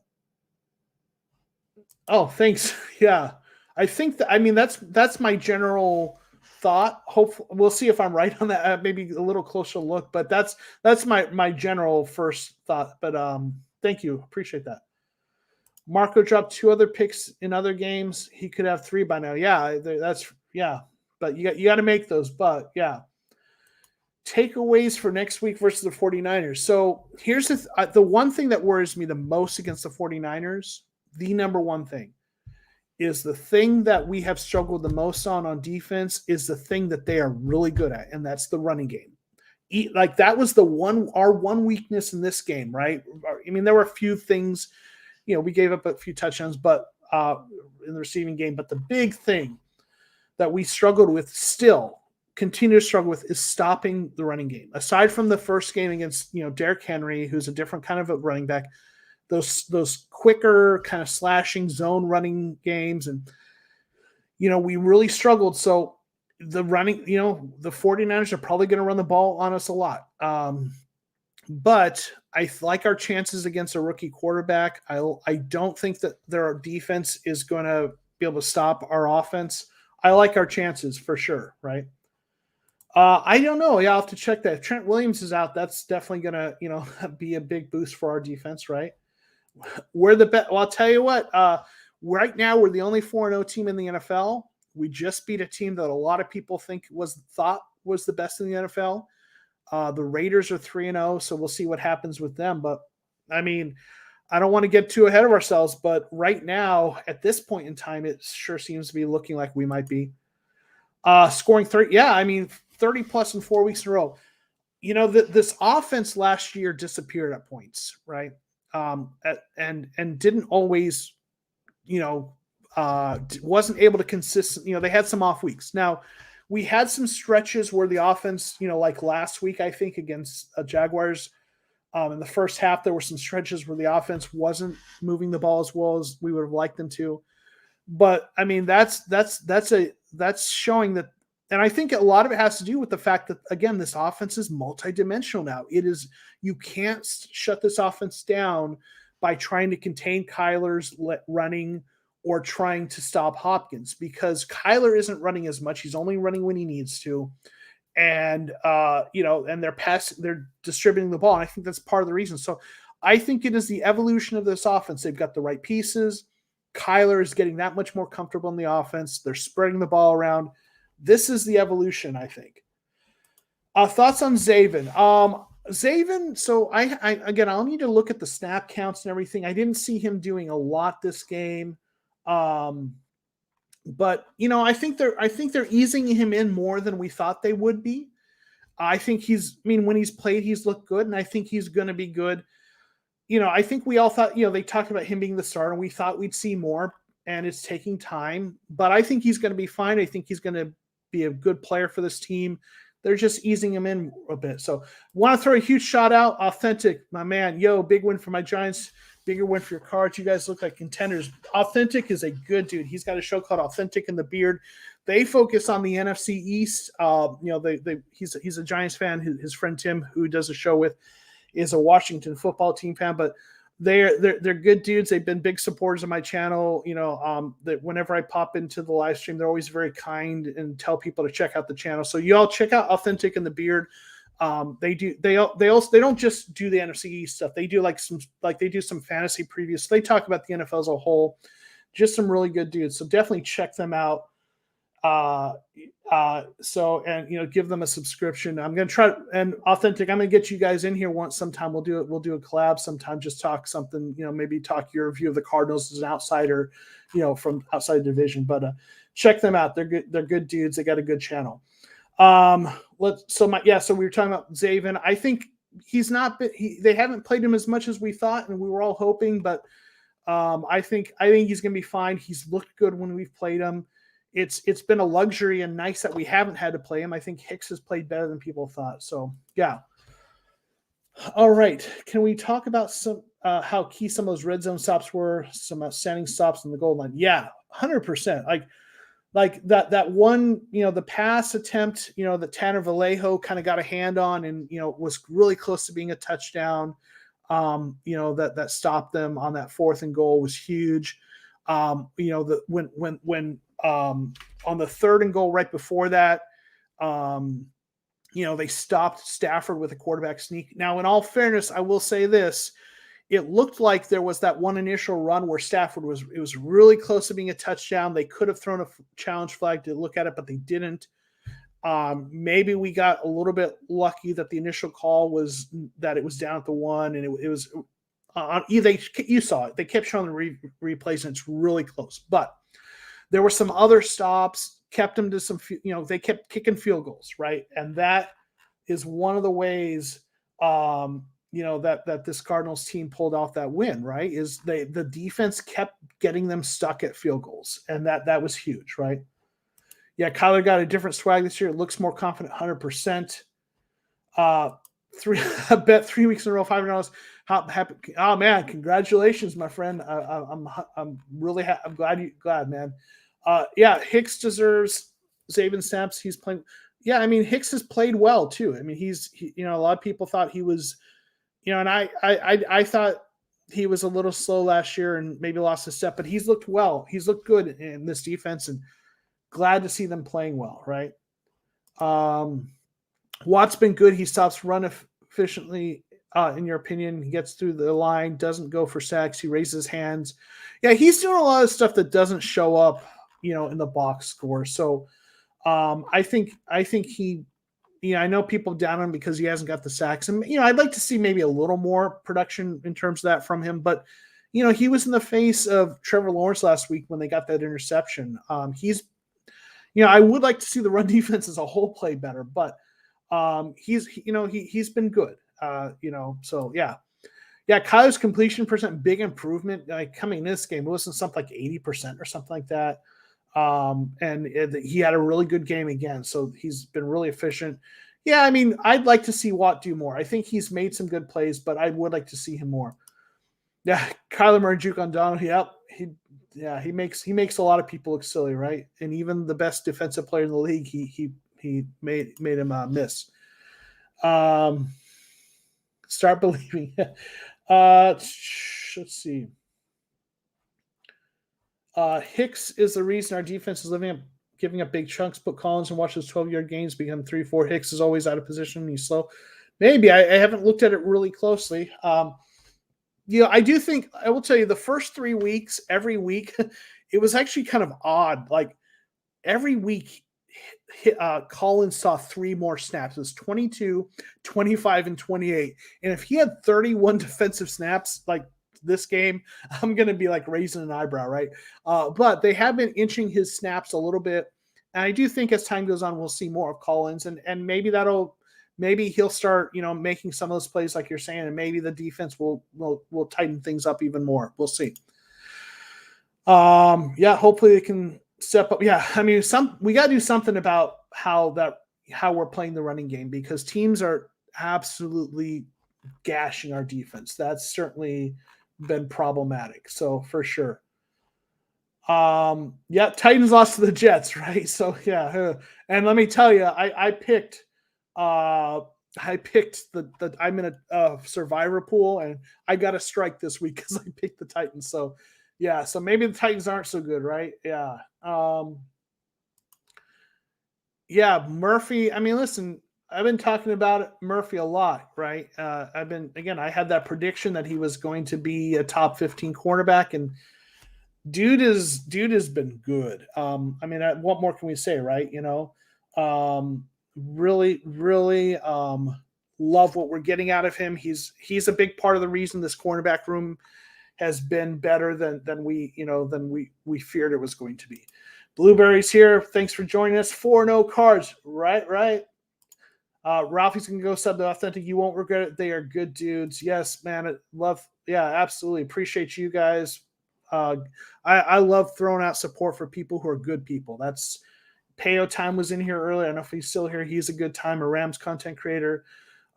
thanks. Yeah, I think that's my general thought. Hopefully, we'll see if I'm right on that. Maybe a little closer look, but that's my general first thought. But thank you, appreciate that. Marco dropped 2 other picks in other games. He could have 3 by now. Yeah, but you got to make those. But yeah, takeaways for next week versus the 49ers. So here's the one thing that worries me the most against the 49ers. The number one thing is the thing that we have struggled the most on defense is the thing that they are really good at, and that's the running game. Like that was our one weakness in this game, right? There were a few things. We gave up a few touchdowns, but in the receiving game. But the big thing that we struggled with, still continue to struggle with, is stopping the running game. Aside from the first game against Derrick Henry, who's a different kind of a running back, those quicker kind of slashing zone running games, and we really struggled. So the running, the 49ers are probably going to run the ball on us a lot. But I like our chances against a rookie quarterback. I don't think that their defense is going to be able to stop our offense. I like our chances for sure, right? I don't know. Yeah, I'll have to check that. If Trent Williams is out, that's definitely going to, be a big boost for our defense, right? We're the best. Well, I'll tell you what. Right now, we're the only 4-0 team in the NFL. We just beat a team that a lot of people thought was the best in the NFL. The Raiders are 3-0, so we'll see what happens with them. But I mean, I don't want to get too ahead of ourselves, but right now, at this point in time, it sure seems to be looking like we might be scoring 30. Yeah, I mean, 30 plus in 4 weeks in a row. This offense last year disappeared at points, right? And didn't always, wasn't able to consistent. They had some off weeks. Now, we had some stretches where the offense, like last week, I think against Jaguars, in the first half, there were some stretches where the offense wasn't moving the ball as well as we would have liked them to. But I mean, that's showing that, and I think a lot of it has to do with the fact that, again, this offense is multidimensional now. You can't shut this offense down by trying to contain Kyler's running or trying to stop Hopkins, because Kyler isn't running as much. He's only running when he needs to. And, and they're distributing the ball. And I think that's part of the reason. So I think it is the evolution of this offense. They've got the right pieces. Kyler is getting that much more comfortable in the offense. They're spreading the ball around. This is the evolution, I think. Thoughts on Zaven? Zaven, so I'll need to look at the snap counts and everything. I didn't see him doing a lot this game. But I think they're easing him in more than we thought they would be. I think when he's played, he's looked good, and I think he's going to be good. I think we all thought, they talked about him being the starter, and we thought we'd see more, and it's taking time, but I think he's going to be fine. I think he's going to be a good player for this team. They're just easing him in a bit. So want to throw a huge shout out. Authentic, my man. Yo, big win for my Giants. Bigger win for your Cards. You guys look like contenders. Authentic is a good dude. He's got a show called Authentic in the Beard. They focus on the NFC East. He's a Giants fan. His friend Tim, who does a show with, is a Washington football team fan. But they're good dudes. They've been big supporters of my channel. That whenever I pop into the live stream, they're always very kind and tell people to check out the channel. So you all check out Authentic in the Beard. They don't just do the NFC East stuff. They do they do some fantasy previews. They talk about the NFL as a whole. Just some really good dudes. So definitely check them out. Give them a subscription. I'm going to try, and Authentic, I'm going to get you guys in here sometime. We'll do a collab sometime, just talk something, maybe talk your view of the Cardinals as an outsider, from outside the division, but check them out. They're good. They're good dudes. They got a good channel. So we were talking about Zaven. I think they haven't played him as much as we thought, and we were all hoping, but I think he's going to be fine. He's looked good when we've played him. It's been a luxury and nice that we haven't had to play him. I think Hicks has played better than people thought. So yeah. All right. Can we talk about how key some of those red zone stops were? Some outstanding stops on the goal line. Yeah, 100%. Like that one, the pass attempt, that Tanner Vallejo kind of got a hand on and, was really close to being a touchdown. That stopped them on that 4th and goal was huge. When on the 3rd and goal right before that, they stopped Stafford with a quarterback sneak. Now, in all fairness, I will say this. It looked like there was that one initial run where Stafford was really close to being a touchdown. They could have thrown a challenge flag to look at it, but they didn't. Maybe we got a little bit lucky that the initial call was that it was down at the 1, and it was you saw it. They kept showing the replays, and it's really close. But there were some other stops, kept them to some, they kept kicking field goals, right? And that is one of the ways, that this Cardinals team pulled off that win, right? Is the defense kept getting them stuck at field goals, and that was huge, right? Yeah, Kyler got a different swag this year. It looks more confident, 100%. I bet 3 weeks in a row, $500. Happy. Oh man, congratulations, my friend. I'm really I'm glad, man. Hicks deserves Zaven snaps. He's playing. Yeah, I mean, Hicks has played well too. I mean, a lot of people thought he was and I thought he was a little slow last year and maybe lost a step, but he's looked well. He's looked good in this defense, and glad to see them playing well, right? Watt's been good. He stops run efficiently, in your opinion. He gets through the line, doesn't go for sacks. He raises hands. Yeah, he's doing a lot of stuff that doesn't show up, in the box score. So I think he, I know people down him because he hasn't got the sacks. And, I'd like to see maybe a little more production in terms of that from him. But, he was in the face of Trevor Lawrence last week when they got that interception. I would like to see the run defense as a whole play better, but he's been good. So yeah. Yeah, Kyler's completion percent, big improvement. Coming in this game, it wasn't something like 80% or something like that. And he had a really good game again. So he's been really efficient. Yeah, I mean, I'd like to see Watt do more. I think he's made some good plays, but I would like to see him more. Yeah, Kyler Murray, Juke on Donald. Yep. He makes a lot of people look silly, right? And even the best defensive player in the league, he made him miss. Start believing. Let's see. Hicks is the reason our defense is giving up big chunks. Put Collins and watch those 12-yard gains become 3-4. Hicks is always out of position. He's slow. Maybe. I haven't looked at it really closely. I do think, I will tell you, the first 3 weeks, every week, it was actually kind of odd. Like every week, Collins saw 3 more snaps. It was 22, 25, and 28. And if he had 31 defensive snaps like this game, I'm going to be like raising an eyebrow, right? But they have been inching his snaps a little bit. And I do think as time goes on, we'll see more of Collins. And maybe he'll start, making some of those plays like you're saying, and maybe the defense will tighten things up even more. We'll see. Hopefully they can step up. Yeah, I mean, we got to do something about how we're playing the running game, because teams are absolutely gashing our defense. That's certainly been problematic. So for sure. Titans lost to the Jets, right? So yeah, and let me tell you, I picked the I'm in a survivor pool, and I got a strike this week because I picked the Titans. So yeah, so maybe the Titans aren't so good, right? Yeah. Murphy. I mean, listen, I've been talking about Murphy a lot, right? I had that prediction that he was going to be a top 15 cornerback, and dude has been good. What more can we say, right? Really, really love what we're getting out of him. He's a big part of the reason this cornerback room has been better than we feared it was going to be. Blueberry's here. Thanks for joining us. 4-0 Cards. Right. Ralphie's going to go sub the Authentic. You won't regret it. They are good dudes. Yes, man. Absolutely. Appreciate you guys. I love throwing out support for people who are good people. That's Payo Time was in here earlier. I don't know if he's still here. He's a good time, a Rams content creator.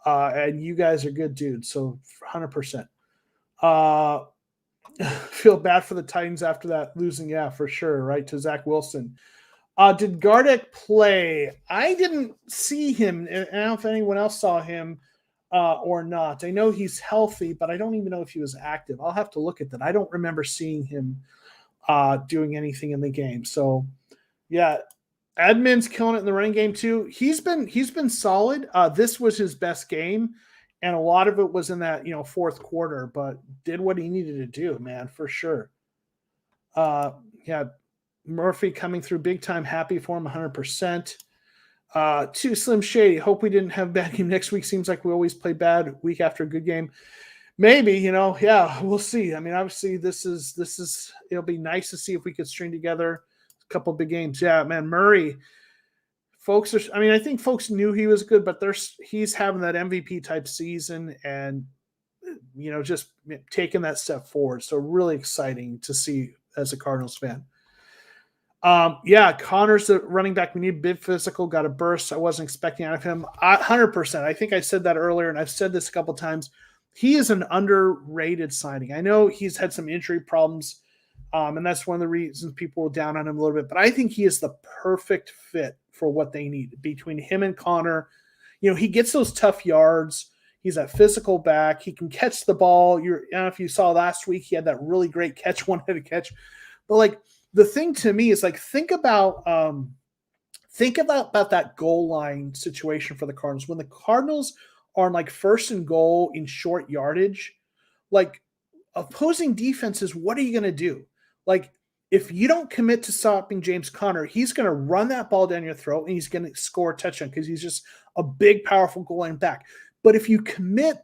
And you guys are good dudes. So 100%. Feel bad for the Titans after that losing. Yeah, for sure. Right. To Zach Wilson. Did Gardeck play? I didn't see him. And I don't know if anyone else saw him or not. I know he's healthy, but I don't even know if he was active. I'll have to look at that. I don't remember seeing him doing anything in the game. So yeah, Edmonds killing it in the running game too. He's been solid. This was his best game, and a lot of it was in that fourth quarter, but did what he needed to do, man, for sure. Murphy coming through big time. Happy for him, 100%. Too Slim Shady. Hope we didn't have a bad game next week. Seems like we always play bad week after a good game. Maybe, we'll see. I mean, obviously this is it'll be nice to see if we could string together a couple big games. Yeah, man, Murray. I think folks knew he was good, but he's having that MVP type season and just taking that step forward. So really exciting to see as a Cardinals fan. Connor's the running back. We need big physical, got a burst. I wasn't expecting out of him. 100%. I think I said that earlier, and I've said this a couple of times. He is an underrated signing. I know he's had some injury problems, and that's one of the reasons people were down on him a little bit. But I think he is the perfect fit for what they need between him and Connor. He gets those tough yards. He's that physical back. He can catch the ball. I don't know if you saw last week, he had that really great catch, one-handed catch. But like the thing to me is like think about that goal line situation for the Cardinals. When the Cardinals are on like first and goal in short yardage, like opposing defenses, what are you going to do? Like if you don't commit to stopping James Conner, he's going to run that ball down your throat and he's going to score a touchdown because he's just a big, powerful goal line back. But if you commit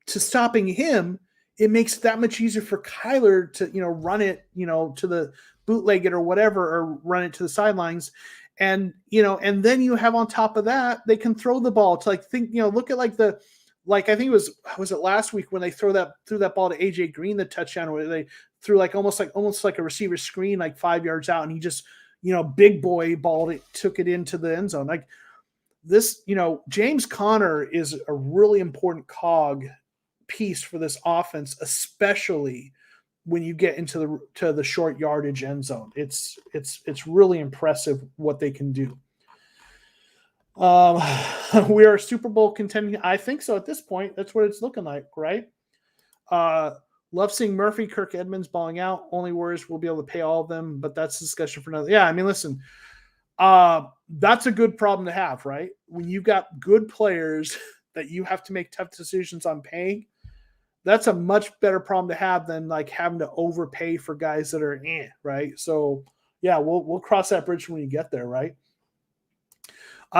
to stopping him, it makes it that much easier for Kyler to, run it, to the bootleg it or whatever, or run it to the sidelines. And, and then you have on top of that, they can throw the ball to look at I think was it last week when they threw that ball to AJ Green, the touchdown, where they threw almost like a receiver screen, like 5 yards out. And he just, big boy balled it, took it into the end zone. Like this, James Conner is a really important cog piece for this offense, especially when you get into the short yardage end zone. It's really impressive what they can do. We are Super Bowl contending. I think so at this point. That's what it's looking like, right? Love seeing Murphy, Kirk Edmonds balling out. Only worries we'll be able to pay all of them, but that's a discussion for another. Yeah, I mean, listen, that's a good problem to have, right? When you've got good players that you have to make tough decisions on paying, that's a much better problem to have than like having to overpay for guys that are right? So yeah, we'll cross that bridge when we get there, right?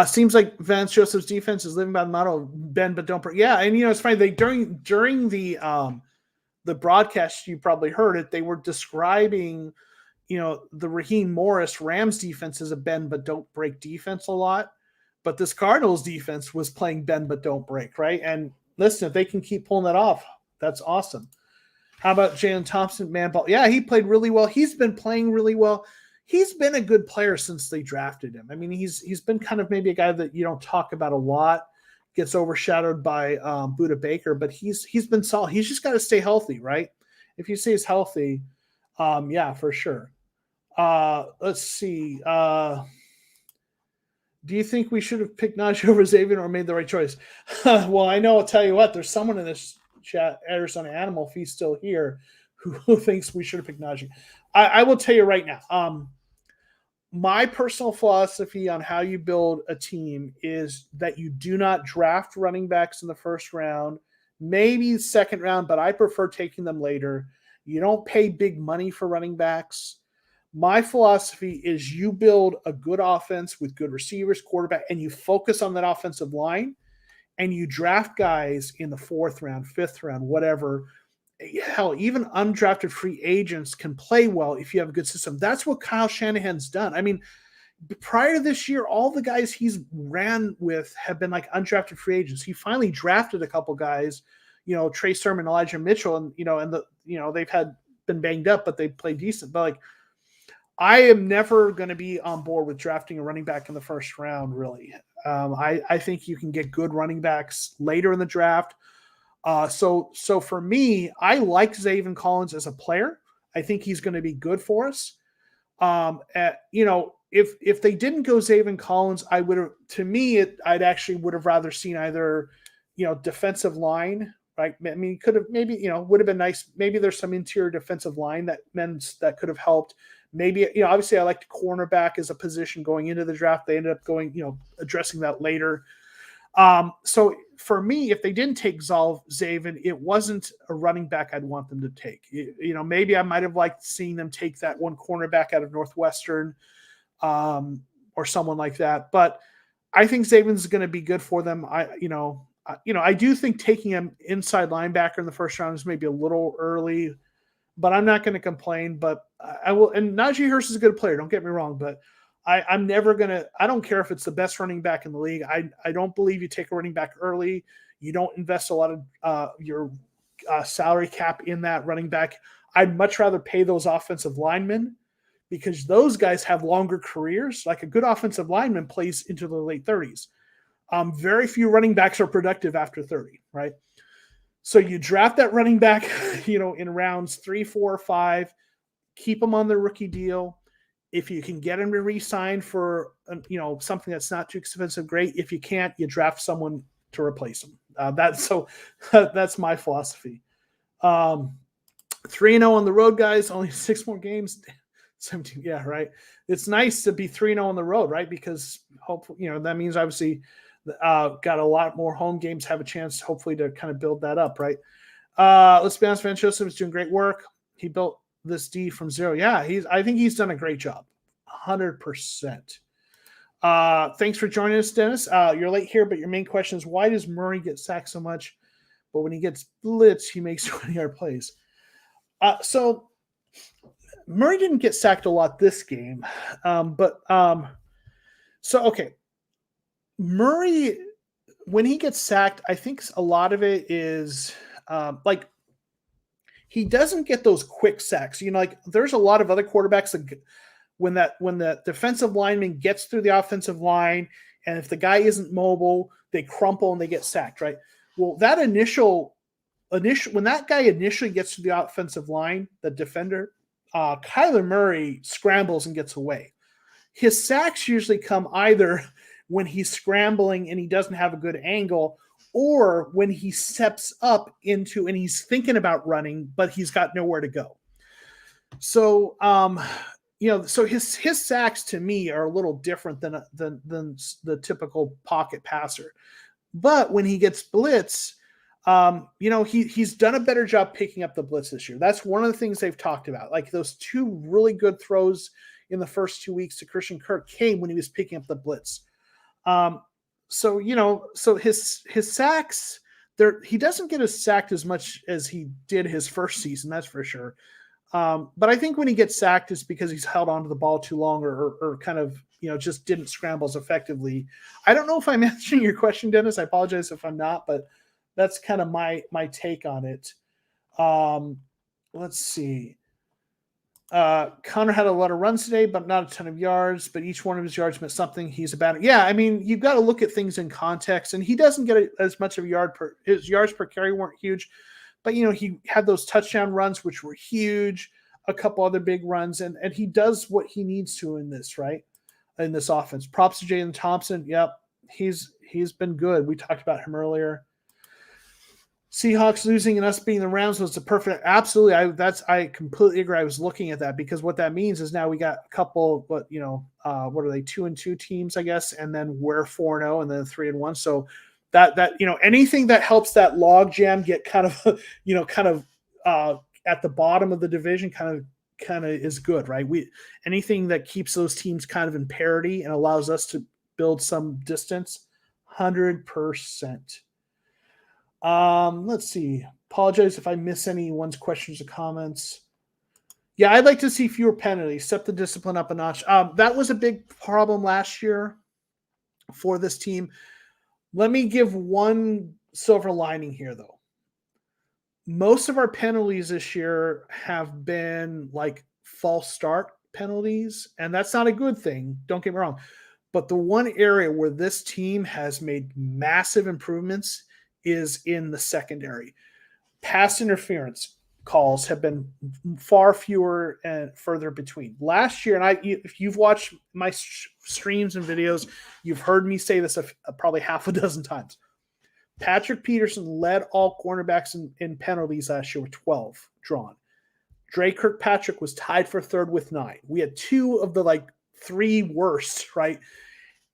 Seems like Vance Joseph's defense is living by the motto of bend but don't break. Yeah, and it's funny, they during the broadcast, you probably heard it, they were describing the Raheem Morris Rams defense as a bend but don't break defense a lot. But this Cardinals defense was playing bend but don't break, right? And listen, if they can keep pulling that off, that's awesome. How about Jalen Thompson, man ball? Yeah, he played really well. He's been playing really well. He's been a good player since they drafted him. I mean, he's been kind of maybe a guy that you don't talk about a lot, gets overshadowed by Budda Baker, but he's been solid. He's just got to stay healthy, right? If he stays healthy, yeah, for sure. Let's see. Do you think we should have picked Najee over Xavier or made the right choice? Well, I know. I'll tell you what. There's someone in this chat, Arizona Animal, if he's still here, who thinks we should have picked Najee. I will tell you right now. My personal philosophy on how you build a team is that you do not draft running backs in the first round, maybe second round, but I prefer taking them later. You don't pay big money for running backs. My philosophy is you build a good offense with good receivers, quarterback, and you focus on that offensive line, and you draft guys in the fourth round, fifth round, whatever. Hell, even undrafted free agents can play well if you have a good system. That's what Kyle Shanahan's done. I mean, prior to this year, all the guys he's ran with have been like undrafted free agents. He finally drafted a couple guys, Trey Sermon, Elijah Mitchell, and they've been banged up, but they played decent. But like, I am never going to be on board with drafting a running back in the first round, really. I think you can get good running backs later in the draft. So for me, I like Zaven Collins as a player. I think he's going to be good for us. If they didn't go Zaven Collins, I'd actually would have rather seen either, defensive line, right? I mean, could have maybe, would have been nice. Maybe there's some interior defensive line that could have helped. Maybe, obviously I liked cornerback as a position going into the draft. They ended up going, addressing that later. So for me, if they didn't take Zaven, it wasn't a running back I'd want them to take. Maybe I might have liked seeing them take that one cornerback out of Northwestern, or someone like that. But I think Zaven's going to be good for them. I do think taking him inside linebacker in the first round is maybe a little early, but I'm not going to complain. But I will. And Najee Harris is a good player. Don't get me wrong, but I'm never going to – I don't care if it's the best running back in the league. I don't believe you take a running back early. You don't invest a lot of your salary cap in that running back. I'd much rather pay those offensive linemen because those guys have longer careers. Like a good offensive lineman plays into the late 30s. Very few running backs are productive after 30, right? So you draft that running back, in rounds 3, 4, 5, keep them on the rookie deal. If you can get him to re-sign for, something that's not too expensive, great. If you can't, you draft someone to replace him. That's my philosophy. 3-0 on the road, guys. Only 6 more games. 17. Yeah, right. It's nice to be 3-0 on the road, right? Because hopefully, that means obviously got a lot more home games, have a chance, hopefully, to kind of build that up, right? Let's be honest, Vance Joseph is doing great work. He built this D from zero. Yeah, I think he's done a great job. 100%. Thanks for joining us, Dennis. You're late here, but your main question is, why does Murray get sacked so much? But when he gets blitzed, he makes 20-yard plays. So Murray didn't get sacked a lot this game. Okay. Murray, when he gets sacked, I think a lot of it is he doesn't get those quick sacks. There's a lot of other quarterbacks that when the defensive lineman gets through the offensive line, and if the guy isn't mobile, they crumple and they get sacked, right? Well, that initial when that guy initially gets to the offensive line, the defender, Kyler Murray scrambles and gets away. His sacks usually come either when he's scrambling and he doesn't have a good angle, or when he steps up into and he's thinking about running, but he's got nowhere to go. So, so his sacks to me are a little different than the typical pocket passer. But when he gets blitz, he's done a better job picking up the blitz this year. That's one of the things they've talked about. Like those 2 really good throws in the first 2 weeks to Christian Kirk came when he was picking up the blitz. So his sacks there, he doesn't get as sacked as much as he did his first season. That's for sure. But I think when he gets sacked, it's because he's held onto the ball too long or kind of, just didn't scramble as effectively. I don't know if I'm answering your question, Dennis. I apologize if I'm not, but that's kind of my take on it. Let's see. Connor had a lot of runs today, but not a ton of yards, but each one of his yards meant something. He's about it. Yeah. I mean, you've got to look at things in context, and he doesn't get as much of his yards per carry weren't huge, but he had those touchdown runs, which were huge, a couple other big runs, and he does what he needs to in this, right? In this offense. Props to Jalen Thompson. Yep. He's been good. We talked about him earlier. Seahawks losing and us being the Rams was the perfect. Absolutely. I completely agree. I was looking at that because what that means is now we got a couple, what are they, 2-2 teams, I guess. And then we're 4-0 and then 3-1. So that, anything that helps that log jam get kind of at the bottom of the division kind of is good, right? Anything that keeps those teams kind of in parity and allows us to build some distance, 100%. Let's see. Apologize if I miss anyone's questions or comments. Yeah, I'd like to see fewer penalties, step the discipline up a notch. That was a big problem last year for this team. Let me give one silver lining here, though. Most of our penalties this year have been like false start penalties, and that's not a good thing. Don't get me wrong. But the one area where this team has made massive improvements is in the secondary. Pass interference calls have been far fewer and further between. Last year, and if you've watched my streams and videos, you've heard me say this probably half a dozen times. Patrick Peterson led all cornerbacks in penalties last year with 12 drawn. Dre Kirkpatrick was tied for third with 9. We had 2 of the 3 worst, right?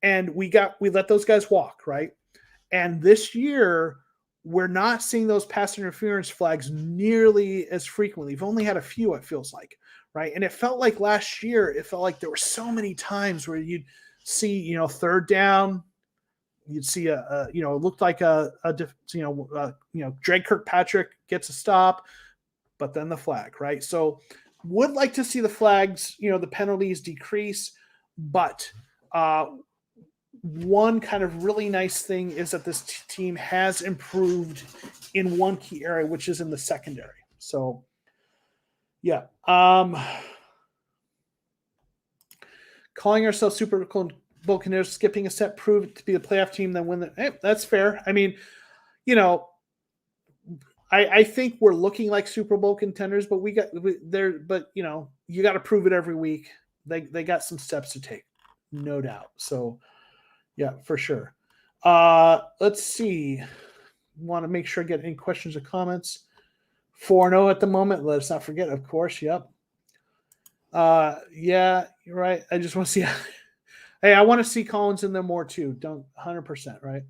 And we let those guys walk, right? And this year, we're not seeing those pass interference flags nearly as frequently. We've only had a few, it feels like, right? And it felt like last year, there were so many times where you'd see, third down, you'd see it looked like Drake Kirkpatrick gets a stop, but then the flag, right? So would like to see the flags, the penalties decrease, but one kind of really nice thing is that this team has improved in one key area, which is in the secondary. So, yeah. Calling ourselves Super Bowl contenders, skipping a step, proved to be the playoff team, then win. That's fair. I mean, I think we're looking like Super Bowl contenders, but you got to prove it every week. They got some steps to take, no doubt. So, yeah, for sure. Let's see. want to make sure I get any questions or comments. 4-0 at the moment. Let's not forget, of course. Yep. Yeah, you're right. I just want to see. Hey, I want to see Collins in there more too. Don't 100%, right?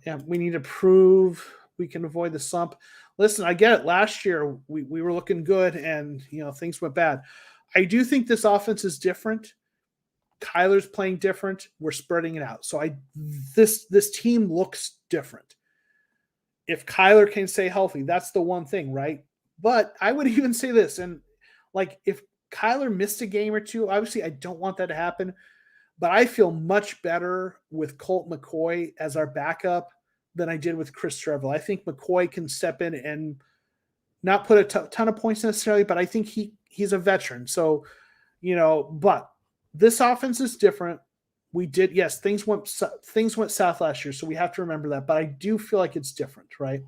Yeah, we need to prove we can avoid the slump. Listen, I get it. Last year we were looking good, and things went bad. I do think this offense is different. Kyler's playing different. We're spreading it out. So this team looks different. If Kyler can stay healthy, that's the one thing, right? But I would even say this, and like if Kyler missed a game or two, obviously I don't want that to happen, but I feel much better with Colt McCoy as our backup than I did with Chris Trevor. I think McCoy can step in and not put a ton of points necessarily, but I think he's a veteran. So, but this offense is different. We did, yes, things went south last year, so we have to remember that. But I do feel like it's different, right?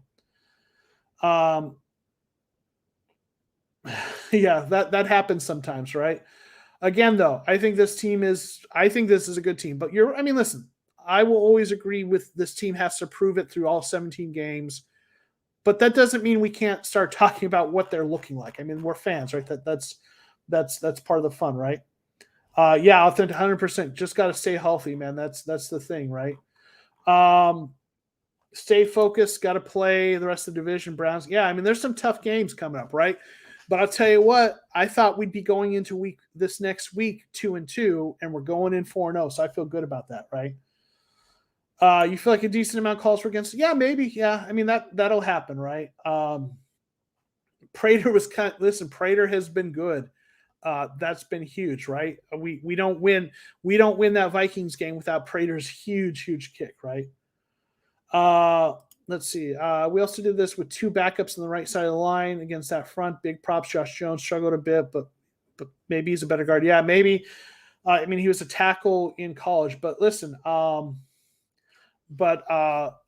Yeah, that happens sometimes, right? Again, though, I think this is a good team. But listen, I will always agree with this team has to prove it through all 17 games. But that doesn't mean we can't start talking about what they're looking like. I mean, we're fans, right? That's part of the fun, right? Yeah, I think 100%. Just got to stay healthy, man. That's the thing, right? Stay focused. Got to play the rest of the division. Browns. Yeah, I mean, there's some tough games coming up, right? But I'll tell you what. I thought we'd be going into this next week 2-2, and we're going in 4-0. So I feel good about that, right? You feel like a decent amount of calls were against? Yeah, maybe. Yeah, I mean that'll happen, right? Prater was Prater has been good. That's been huge, right? We don't win that Vikings game without Prater's huge kick, right? Let's see. We also did this with two backups on the right side of the line against that front. Big props. Josh Jones struggled a bit, but maybe he's a better guard. Yeah, maybe. I mean, he was a tackle in college, but listen. But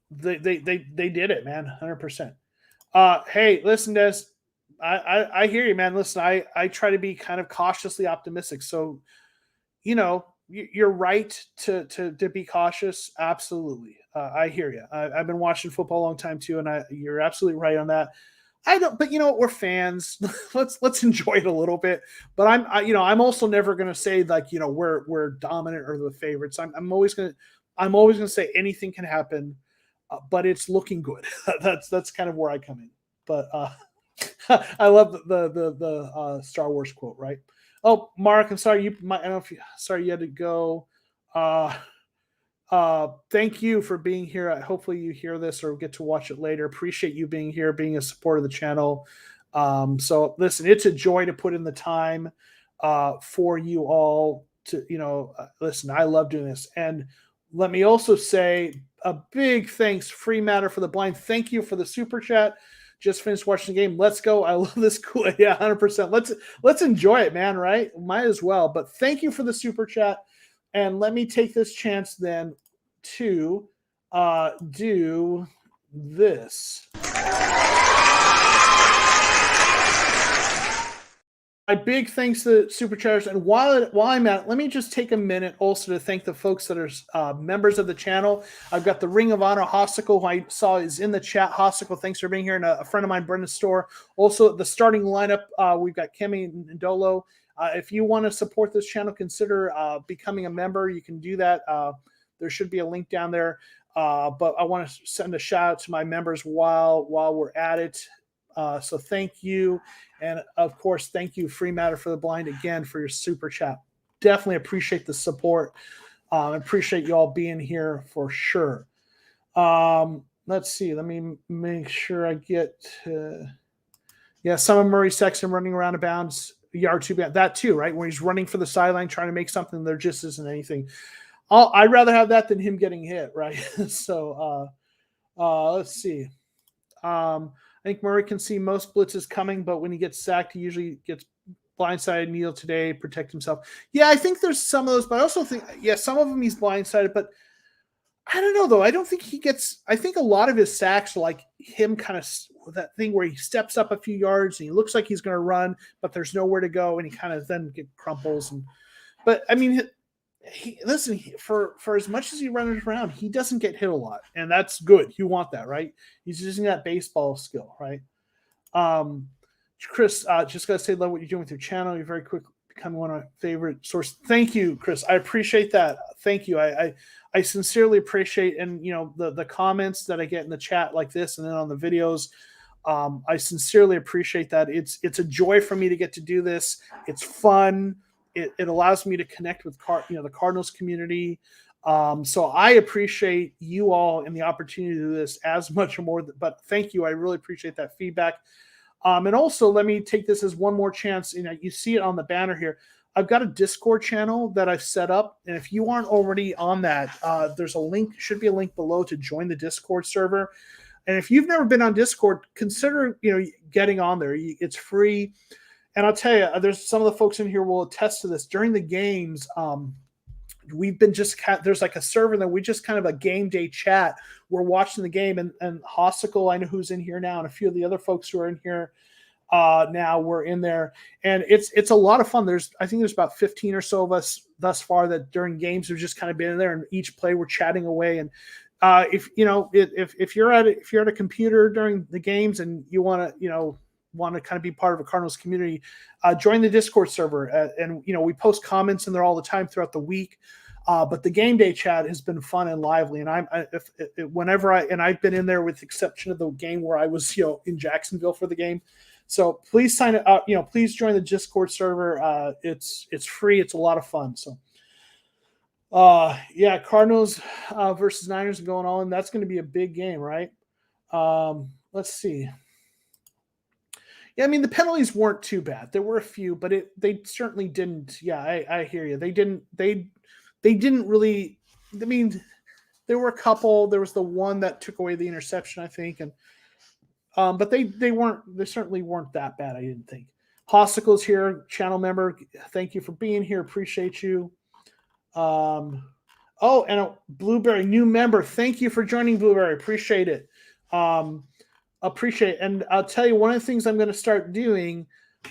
they did it, man, 100%. Hey, listen, Des, I hear you, man. Listen, I try to be kind of cautiously optimistic. So, you're right to be cautious. Absolutely, I hear you. I've been watching football a long time too, and you're absolutely right on that. I don't, but you know what? We're fans. let's enjoy it a little bit. But I'm also never going to say like we're dominant or the favorites. I'm always going to say anything can happen, but it's looking good. that's kind of where I come in. But I love the Star Wars quote, right? Oh, Mark, I'm sorry. I don't know if you had to go. Thank you for being here. Hopefully you hear this or get to watch it later. Appreciate you being here, being a supporter of the channel. So listen, it's a joy to put in the time for you all to, listen, I love doing this. And let me also say a big thanks, Free Matter for the Blind. Thank you for the super chat. Just finished watching the game. Let's go. I love this cool. Yeah, 100%. Let's enjoy it, man, right? Might as well. But thank you for the super chat. And let me take this chance then to do this. My big thanks to Super Chatters. And while I'm at it, let me just take a minute also to thank the folks that are members of the channel. I've got the Ring of Honor Hosticle, who I saw is in the chat. Hosticle, thanks for being here. And a friend of mine, Brendan Store. Also, the starting lineup, we've got Kemi and Dolo. If you want to support this channel, consider becoming a member. You can do that. There should be a link down there. But I want to send a shout out to my members while we're at it. So thank you. And of course, thank you, Free Matter for the Blind, again for your super chat. Definitely appreciate the support. Appreciate you all being here for sure. Let's see. Let me make sure I get some of Murray Sexton running around a bounds, yard two, that too, right? When he's running for the sideline trying to make something, there just isn't anything. I'd rather have that than him getting hit, right? So let's see. I think Murray can see most blitzes coming, but when he gets sacked, he usually gets blindsided. Kneel today, protect himself. Yeah, I think there's some of those, but I also think, some of them he's blindsided, but I don't know, though. I don't think he gets – I think a lot of his sacks are like him kind of – that thing where he steps up a few yards and he looks like he's going to run, but there's nowhere to go, and he kind of then crumples. But, I mean, For as much as he runs around, he doesn't get hit a lot, and that's good. You want that, right? He's using that baseball skill, right? Um, Chris, just gotta say, love what you're doing with your channel. You're very quick becoming one of my favorite sources. Thank you, Chris. I appreciate that. Thank you. I sincerely appreciate, and the comments that I get in the chat like this, and then on the videos. I sincerely appreciate that. It's a joy for me to get to do this. It's fun. It allows me to connect with the Cardinals community. So I appreciate you all and the opportunity to do this as much or more. But thank you. I really appreciate that feedback. And also, let me take this as one more chance. You see it on the banner here. I've got a Discord channel that I've set up, and if you aren't already on that, there's a link. Should be a link below to join the Discord server. And if you've never been on Discord, consider getting on there. It's free. And I'll tell you, there's some of the folks in here will attest to this. During the games, we've been there's like a server that we just kind of a game day chat. We're watching the game, and Hossicle, I know who's in here now, and a few of the other folks who are in here now, we're in there, and it's a lot of fun. I think there's about 15 or so of us thus far that during games we've just kind of been in there, and each play we're chatting away. And if you're at a computer during the games and you want to kind of be part of a Cardinals community, join the Discord server, and we post comments in there all the time throughout the week. But the game day chat has been fun and lively, and I've been in there with the exception of the game where I was in Jacksonville for the game. So please sign up. Please join the Discord server. It's free. It's a lot of fun. So. Yeah, Cardinals versus Niners going on. That's going to be a big game, right? Let's see. Yeah, I mean, the penalties weren't too bad. There were a few, but they certainly didn't. Yeah, I hear you. They didn't really. I mean, there were a couple. There was the one that took away the interception, I think, and but they certainly weren't that bad. I didn't think. Hossicle's here, channel member. Thank you for being here. Appreciate you. And a Blueberry, new member. Thank you for joining, Blueberry. Appreciate it. Appreciate it. And I'll tell you, one of the things I'm going to start doing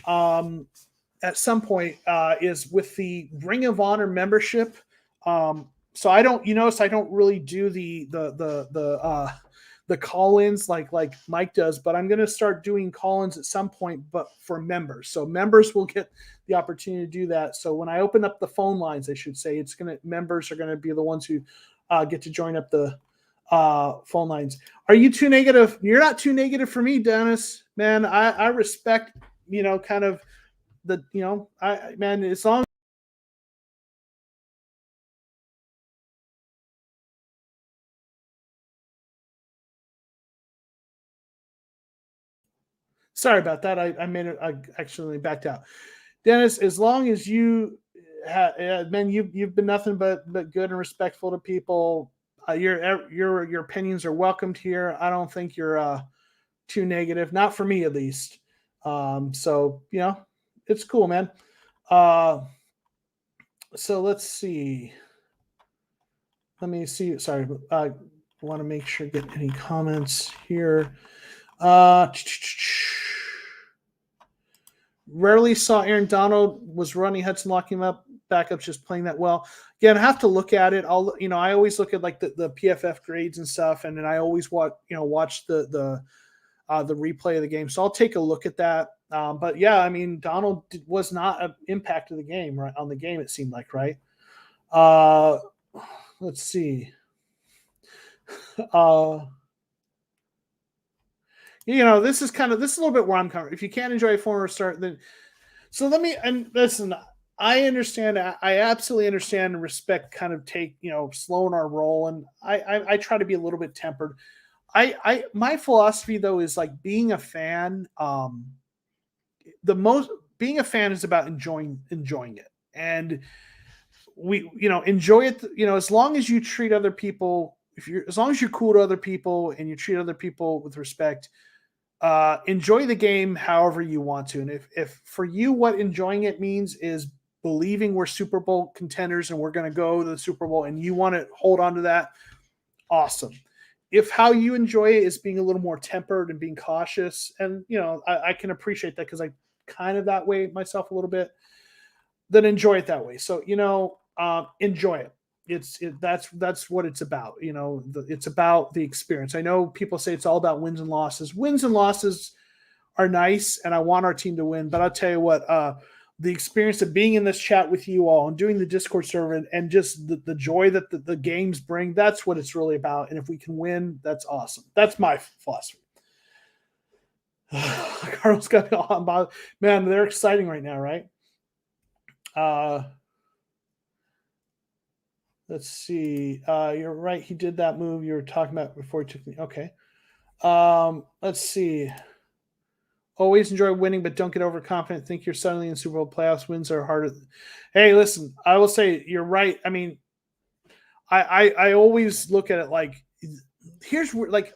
at some point is with the Ring of Honor membership. So I don't really do the call-ins like Mike does, but I'm going to start doing call-ins at some point, but for members. So members will get the opportunity to do that. So when I open up the phone lines, I should say, members are going to be the ones who get to join up the phone lines. Are you too negative? You're not too negative for me, Dennis. Man, I respect, kind of the, man, as long. Sorry about that. I made it. I actually backed out. Dennis, as long as you, man, you've been nothing but good and respectful to people. Your opinions are welcomed here. I don't think you're too negative, not for me at least. So it's cool, man. So let's see. Let me see. Sorry, I want to make sure get any comments here. Rarely saw Aaron Donald was running Hudson, locking him up. Backups just playing that well. Again, I have to look at it. I always look at like the PFF grades and stuff, and then I always watch the replay of the game. So I'll take a look at that. But yeah, I mean, Donald was not an impact of the game, right? On the game, it seemed like, right? Let's see. This is a little bit where I'm coming. If you can't enjoy a former start, then so let me and listen. I understand. I absolutely understand and respect. Kind of take slowing our roll, and I try to be a little bit tempered. My philosophy though is like being a fan. Being a fan is about enjoying it, and we enjoy it. As long as you treat other people, as long as you're cool to other people and you treat other people with respect. Enjoy the game however you want to. And if for you, what enjoying it means is believing we're Super Bowl contenders and we're going to go to the Super Bowl and you want to hold on to that, awesome. If how you enjoy it is being a little more tempered and being cautious, and I can appreciate that because I kind of that way myself a little bit, then enjoy it that way. So, enjoy it. That's what it's about. It's about the experience. I know people say it's all about wins and losses. Wins and losses are nice, and I want our team to win. But I'll tell you what, the experience of being in this chat with you all and doing the Discord server and just the joy that the games bring, that's what it's really about. And if we can win, that's awesome. That's my philosophy. Cardinals got me all on. Man, they're exciting right now, right? Let's see. You're right. He did that move you were talking about before he took me. Okay. Let's see. Always enjoy winning, but don't get overconfident. Think you're suddenly in Super Bowl playoffs. Wins are harder. Hey, listen, I will say you're right. I mean, I always look at it like here's like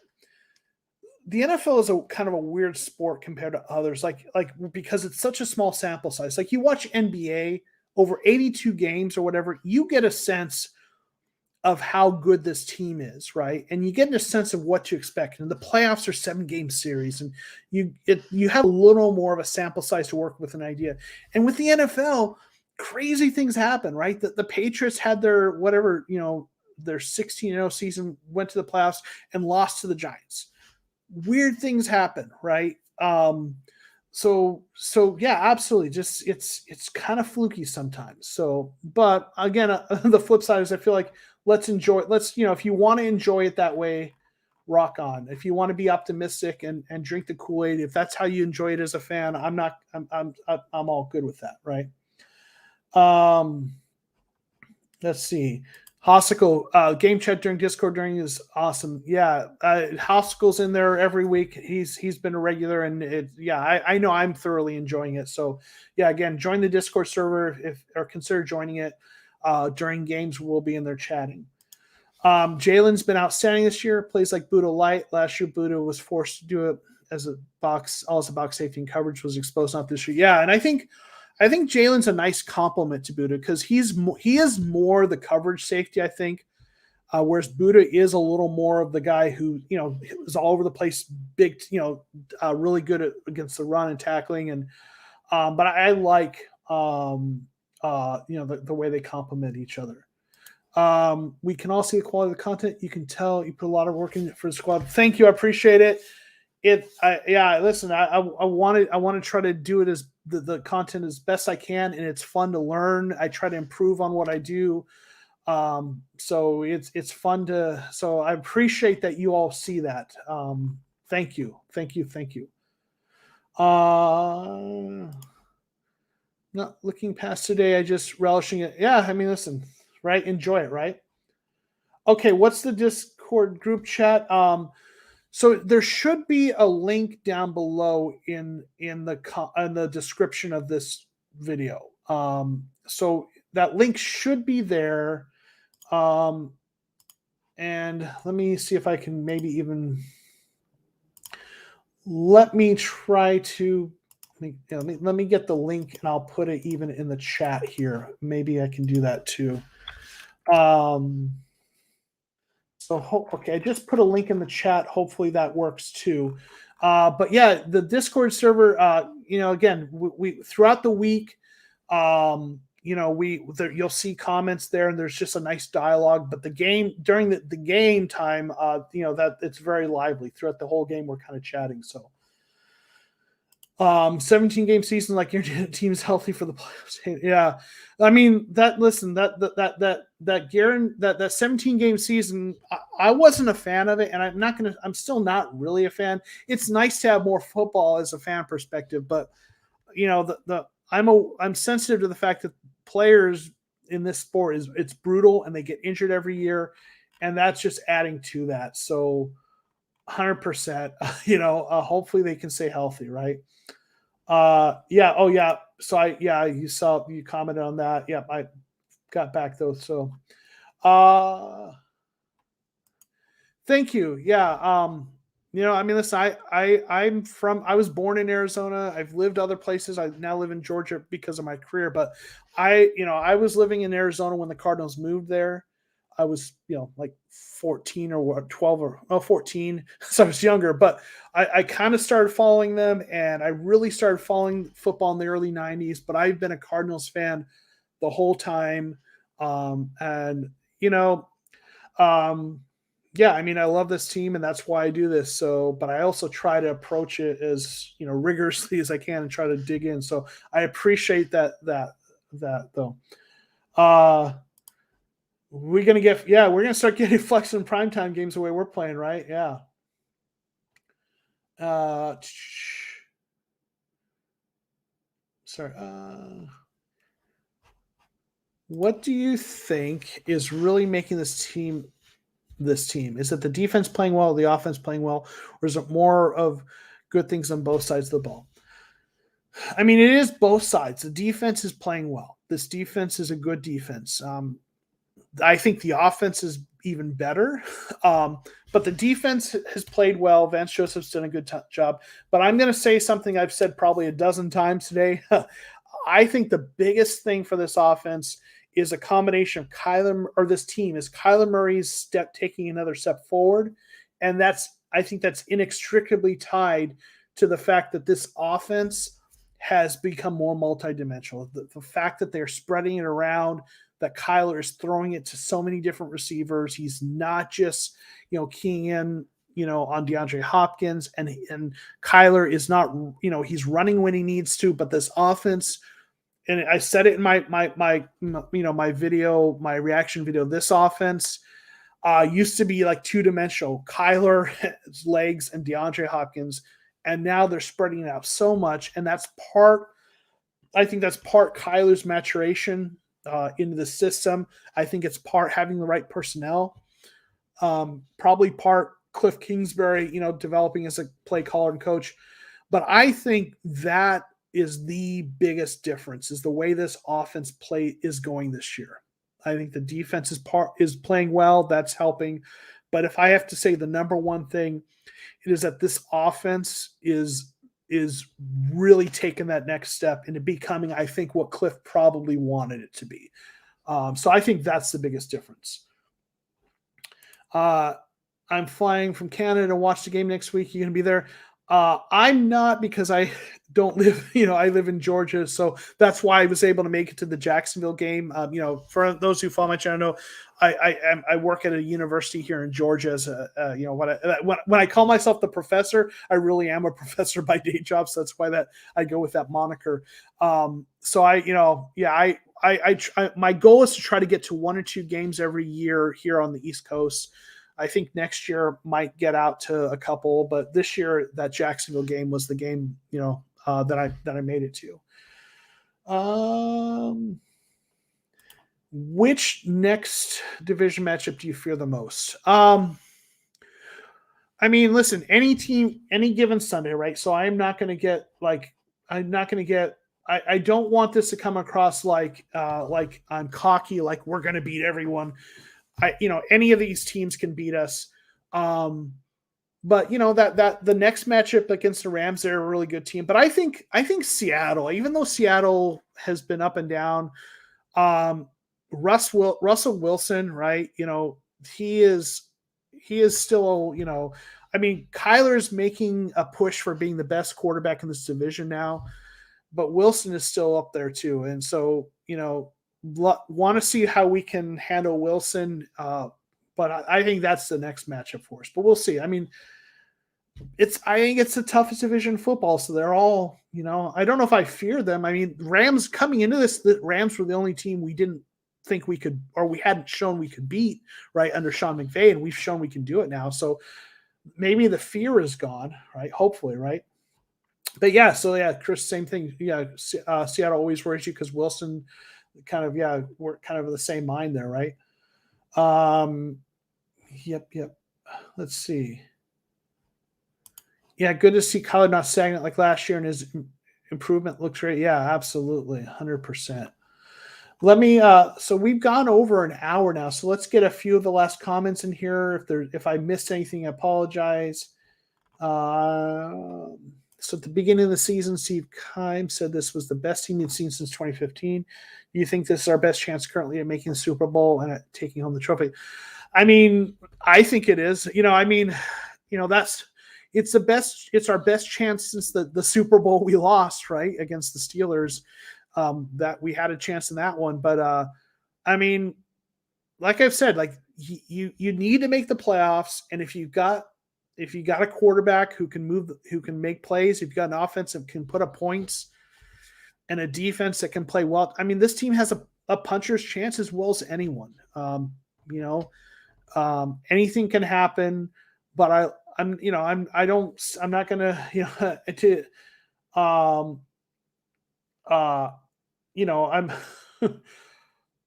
the NFL is a kind of a weird sport compared to others. Like because it's such a small sample size. Like you watch NBA over 82 games or whatever, you get a sense of how good this team is, right? And you get a sense of what to expect. And the playoffs are 7-game series, and you have a little more of a sample size to work with an idea. And with the NFL, crazy things happen, right? The Patriots had their whatever, their 16-0 season, went to the playoffs and lost to the Giants. Weird things happen, right? So yeah, absolutely. Just it's kind of fluky sometimes. So, but again, the flip side is I feel like let's enjoy it. If you want to enjoy it that way, rock on. If you want to be optimistic and drink the Kool-Aid, if that's how you enjoy it as a fan, I'm all good with that, right? Let's see. Hossicle, game chat during Discord during is awesome. Yeah, Hossicle's in there every week. He's been a regular, and I know I'm thoroughly enjoying it. So yeah, again, join the Discord server or consider joining it. During games, we'll be in there chatting. Jalen's been outstanding this year. Plays like Buddha Light. Last year, Buddha was forced to do it as a box safety and coverage was exposed not this year. Yeah, and I think Jalen's a nice compliment to Buddha because he is more the coverage safety, I think, whereas Buddha is a little more of the guy who is all over the place, big, really good against the run and tackling, and but I like the way they complement each other. We can all see the quality of the content. You can tell you put a lot of work in it for the squad. Thank you, I appreciate it. Listen, I want to try to do it as the content as best I can, and it's fun to learn. I try to improve on what I do. So it's fun so I appreciate that you all see that. Thank you. Not looking past today. I just relishing it. Yeah. I mean, listen, right. Enjoy it. Right. Okay. What's the Discord group chat? So there should be a link down below in the description of this video. So that link should be there. And let me see if I can maybe even let me try to let me get the link and I'll put it even in the chat here. Maybe I can do that too. Okay, I just put a link in the chat. Hopefully that works too. But yeah, the Discord server, again, we throughout the week, you'll see comments there, and there's just a nice dialogue. But during the game time, that it's very lively throughout the whole game. We're kind of chatting. So, 17-game season, like your team's healthy for the playoffs. Yeah, I mean that 17-game season, I wasn't a fan of it, and I'm still not really a fan. It's nice to have more football as a fan perspective, but I'm sensitive to the fact that players in this sport it's brutal and they get injured every year, and that's just adding to that. So 100%, hopefully they can stay healthy, right? Yeah. Oh yeah. So you commented on that. Yep. I got back those. So, thank you. Yeah. I mean, listen, I was born in Arizona. I've lived other places. I now live in Georgia because of my career, but I was living in Arizona when the Cardinals moved there. I was, like 14 or 12 or 14. So I was younger, but I kind of started following them, and I really started following football in the early 90s, but I've been a Cardinals fan the whole time. And you know, yeah, I mean, I love this team, and that's why I do this. So, but I also try to approach it as rigorously as I can and try to dig in. So I appreciate that though. We're gonna get we're gonna start getting flex and primetime games the way we're playing, right? Yeah. Uh, sorry. What do you think is really making this team? Is it the defense playing well, the offense playing well, or is it more of good things on both sides of the ball? I mean, it is both sides. The defense is playing well. This defense is a good defense. I think the offense is even better, but the defense has played well. Vance Joseph's done a good job. But I'm going to say something I've said probably a dozen times today. I think the biggest thing for this offense is a combination of this team is Kyler Murray's taking another step forward. And I think that's inextricably tied to the fact that this offense has become more multidimensional. The fact that they're spreading it around, that Kyler is throwing it to so many different receivers. He's not just, keying in, on DeAndre Hopkins, and Kyler is not, he's running when he needs to, but this offense, and I said it in my video, my reaction video, this offense used to be like two-dimensional, Kyler's legs and DeAndre Hopkins, and now they're spreading it out so much, and I think that's part Kyler's maturation into the system. I think it's part having the right personnel, probably part Cliff Kingsbury, developing as a play caller and coach. But I think that is the biggest difference, is the way this offense play is going this year. I think the defense is playing well. That's helping. But if I have to say the number one thing, it is that this offense is really taking that next step into becoming, I think, what Cliff probably wanted it to be. So I think that's the biggest difference. I'm flying from Canada to watch the game next week. You going to be there? I'm not, because I don't live, I live in Georgia. So that's why I was able to make it to the Jacksonville game. For those who follow my channel know, I work at a university here in Georgia as when I call myself the professor, I really am a professor by day job. So that's why I go with that moniker. So my goal is to try to get to 1 or 2 games every year here on the East Coast. I think next year might get out to a couple, but this year that Jacksonville game was the game, that I made it to. Which next division matchup do you fear the most? I mean, listen, any team, any given Sunday, right? So I'm not going to get I don't want this to come across like I'm cocky, like we're going to beat everyone. Any of these teams can beat us. But that the next matchup against the Rams, they're a really good team. But I think Seattle, even though Seattle has been up and down, Russell Wilson, right? He is still, I mean, Kyler's making a push for being the best quarterback in this division now, but Wilson is still up there too. And so, want to see how we can handle Wilson. But I think that's the next matchup for us. But we'll see. I mean, I think it's the toughest division in football. So they're all, I don't know if I fear them. I mean, Rams coming into this, the Rams were the only team we didn't think we could, or we hadn't shown we could beat, right, under Sean McVay, and we've shown we can do it now. So maybe the fear is gone, right? Hopefully, right? But yeah, so yeah, Chris, same thing. Yeah, Seattle always worries you because Wilson we're kind of the same mind there, right? Yep. Let's see. Yeah, good to see Kyler not stagnant like last year, and his improvement looks great. Yeah, absolutely, 100%. Let me. So we've gone over an hour now, so let's get a few of the last comments in here. If I missed anything, I apologize. So at the beginning of the season, Steve Keim said this was the best team he'd seen since 2015. Do you think this is our best chance currently at making the Super Bowl and at taking home the trophy? I mean, I think it is. It's our best chance since the Super Bowl we lost, right, against the Steelers. That we had a chance in that one. But I mean, like I've said, like you need to make the playoffs, and if you got a quarterback who can who can make plays, if you got an offense that can put up points, and a defense that can play well, I mean, this team has a puncher's chance as well as anyone. You know, anything can happen, but I'm not gonna to um you know I'm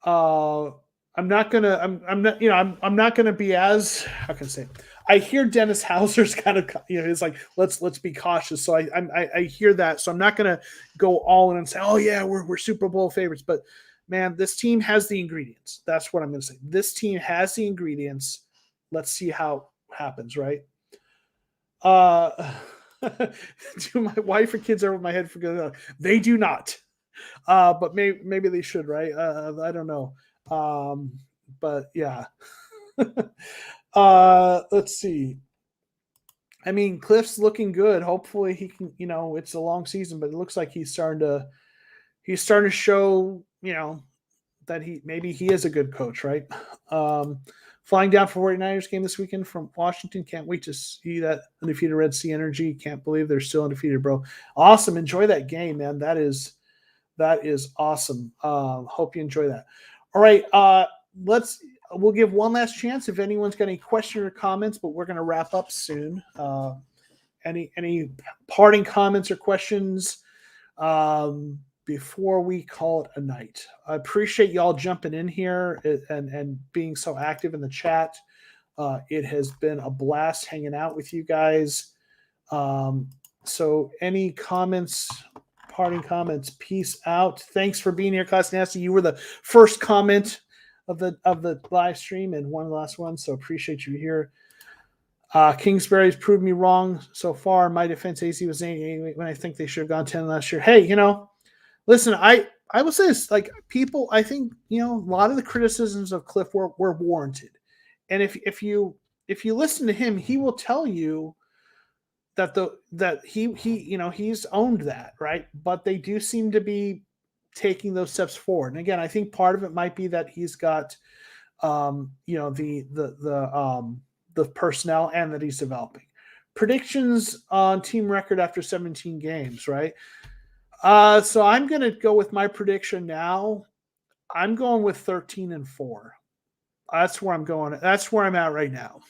uh I'm not gonna I'm not I'm not gonna be as, how can I say, I hear Dennis Hauser's kind of, it's like, let's be cautious, so I hear that, so I'm not gonna go all in and say, oh yeah, we're Super Bowl favorites, but man, this team has the ingredients. That's what I'm gonna say. This team has the ingredients. Let's see how happens, right? uh do my wife or kids over my head for good? They do not. But maybe they should, right? I don't know. But yeah. Let's see. I mean, Cliff's looking good. Hopefully he can, it's a long season, but it looks like he's starting to show, that he is a good coach, right? Um, Flying down for 49ers game this weekend from Washington. Can't wait to see that undefeated Red Sea energy. Can't believe they're still undefeated, bro. Awesome. Enjoy that game, man. That is awesome. Hope you enjoy that. All right. We'll give one last chance if anyone's got any questions or comments, but we're going to wrap up soon. Any parting comments or questions before we call it a night? I appreciate y'all jumping in here and being so active in the chat. It has been a blast hanging out with you guys. So any comments, parting comments? Peace out. Thanks for being here, Class Nasty. You were the first comment of the live stream and one of the last ones, so appreciate you here. Kingsbury's proved me wrong so far. In my defense, AC was 88 when I think they should have gone 10 last year. Hey, listen, I will say this, like, people, I think, a lot of the criticisms of Cliff were warranted. And if you listen to him, he will tell you that he's owned that, right? But they do seem to be taking those steps forward. And again, I think part of it might be that he's got the personnel, and that he's developing. Predictions on team record after 17 games, right? So I'm going to go with my prediction now. I'm going with 13-4. That's where I'm going. That's where I'm at right now.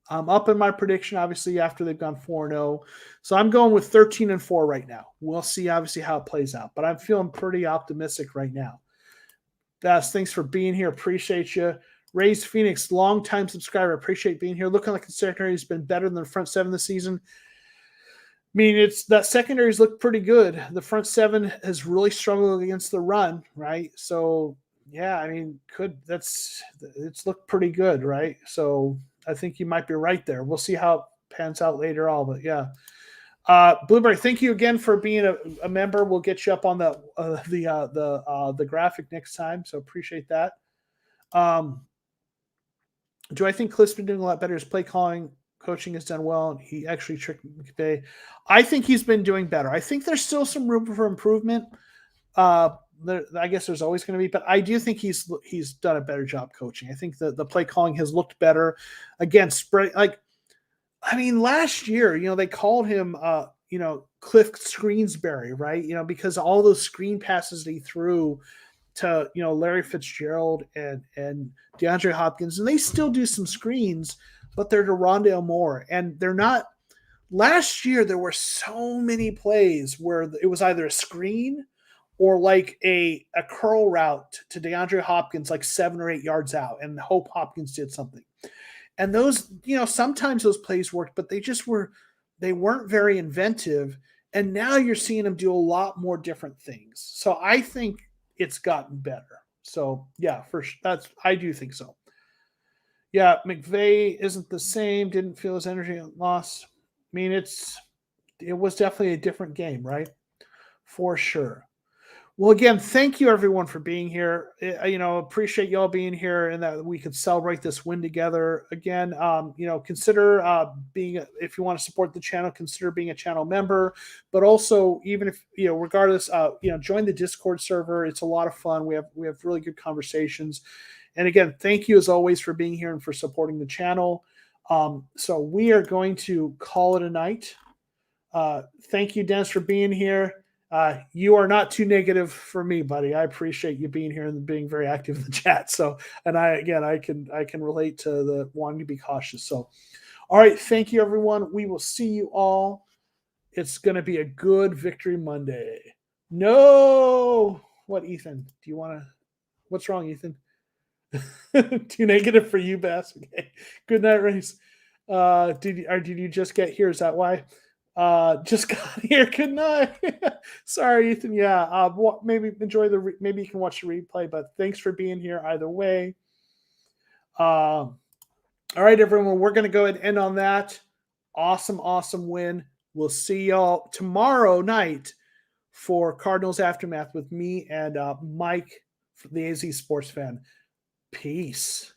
I'm up in my prediction, obviously, after they've gone 4-0. So I'm going with 13-4 right now. We'll see, obviously, how it plays out. But I'm feeling pretty optimistic right now. Best, thanks for being here. Appreciate you. Raised Phoenix, longtime subscriber. Appreciate being here. Looking like the secondary has been better than the front seven this season. I mean, it's that secondary's looked pretty good. The front seven has really struggled against the run, right? So yeah, I mean, it's looked pretty good, right? So I think you might be right there. We'll see how it pans out later on, but yeah. Blueberry, thank you again for being a member. We'll get you up on the graphic next time, so appreciate that. Do I think Cliff's been doing a lot better? His play calling, coaching has done well, and he actually tricked McVay. I think he's been doing better. I think there's still some room for improvement. I guess there's always going to be, but I do think he's done a better job coaching. I think the play calling has looked better. Again, spread, like, I mean, last year, they called him, Cliff Screensbury, right? Because all those screen passes that he threw to, Larry Fitzgerald and DeAndre Hopkins, and they still do some screens, but they're to Rondale Moore, and they're not. Last year, there were so many plays where it was either a screen or like a curl route to DeAndre Hopkins, like 7 or 8 yards out, and hope Hopkins did something. And those, sometimes those plays worked, but they weren't very inventive. And now you're seeing them do a lot more different things. So I think it's gotten better. So yeah, I do think so. Yeah, McVay isn't the same. Didn't feel his energy loss. I mean, it was definitely a different game, right? For sure. Well, again, thank you everyone for being here. Appreciate y'all being here and that we could celebrate this win together. Again, consider being if you want to support the channel, consider being a channel member. But also, even if regardless, join the Discord server. It's a lot of fun. We have really good conversations. And again, thank you as always for being here and for supporting the channel. So we are going to call it a night. Thank you, Dennis, for being here. You are not too negative for me, buddy. I appreciate you being here and being very active in the chat. So, and I can relate to the wanting to be cautious. So, all right, thank you, everyone. We will see you all. It's going to be a good Victory Monday. No, what, Ethan? Do you want to? What's wrong, Ethan? Too negative for you, Bass. Okay. Good night, Race. Did you just get here? Is that why? Just got here. Good night. Sorry, Ethan. Yeah. Maybe enjoy maybe you can watch the replay, but thanks for being here either way. All right, everyone. We're going to go ahead and end on that. Awesome win. We'll see y'all tomorrow night for Cardinals Aftermath with me and Mike, the AZ Sports Fan. Peace.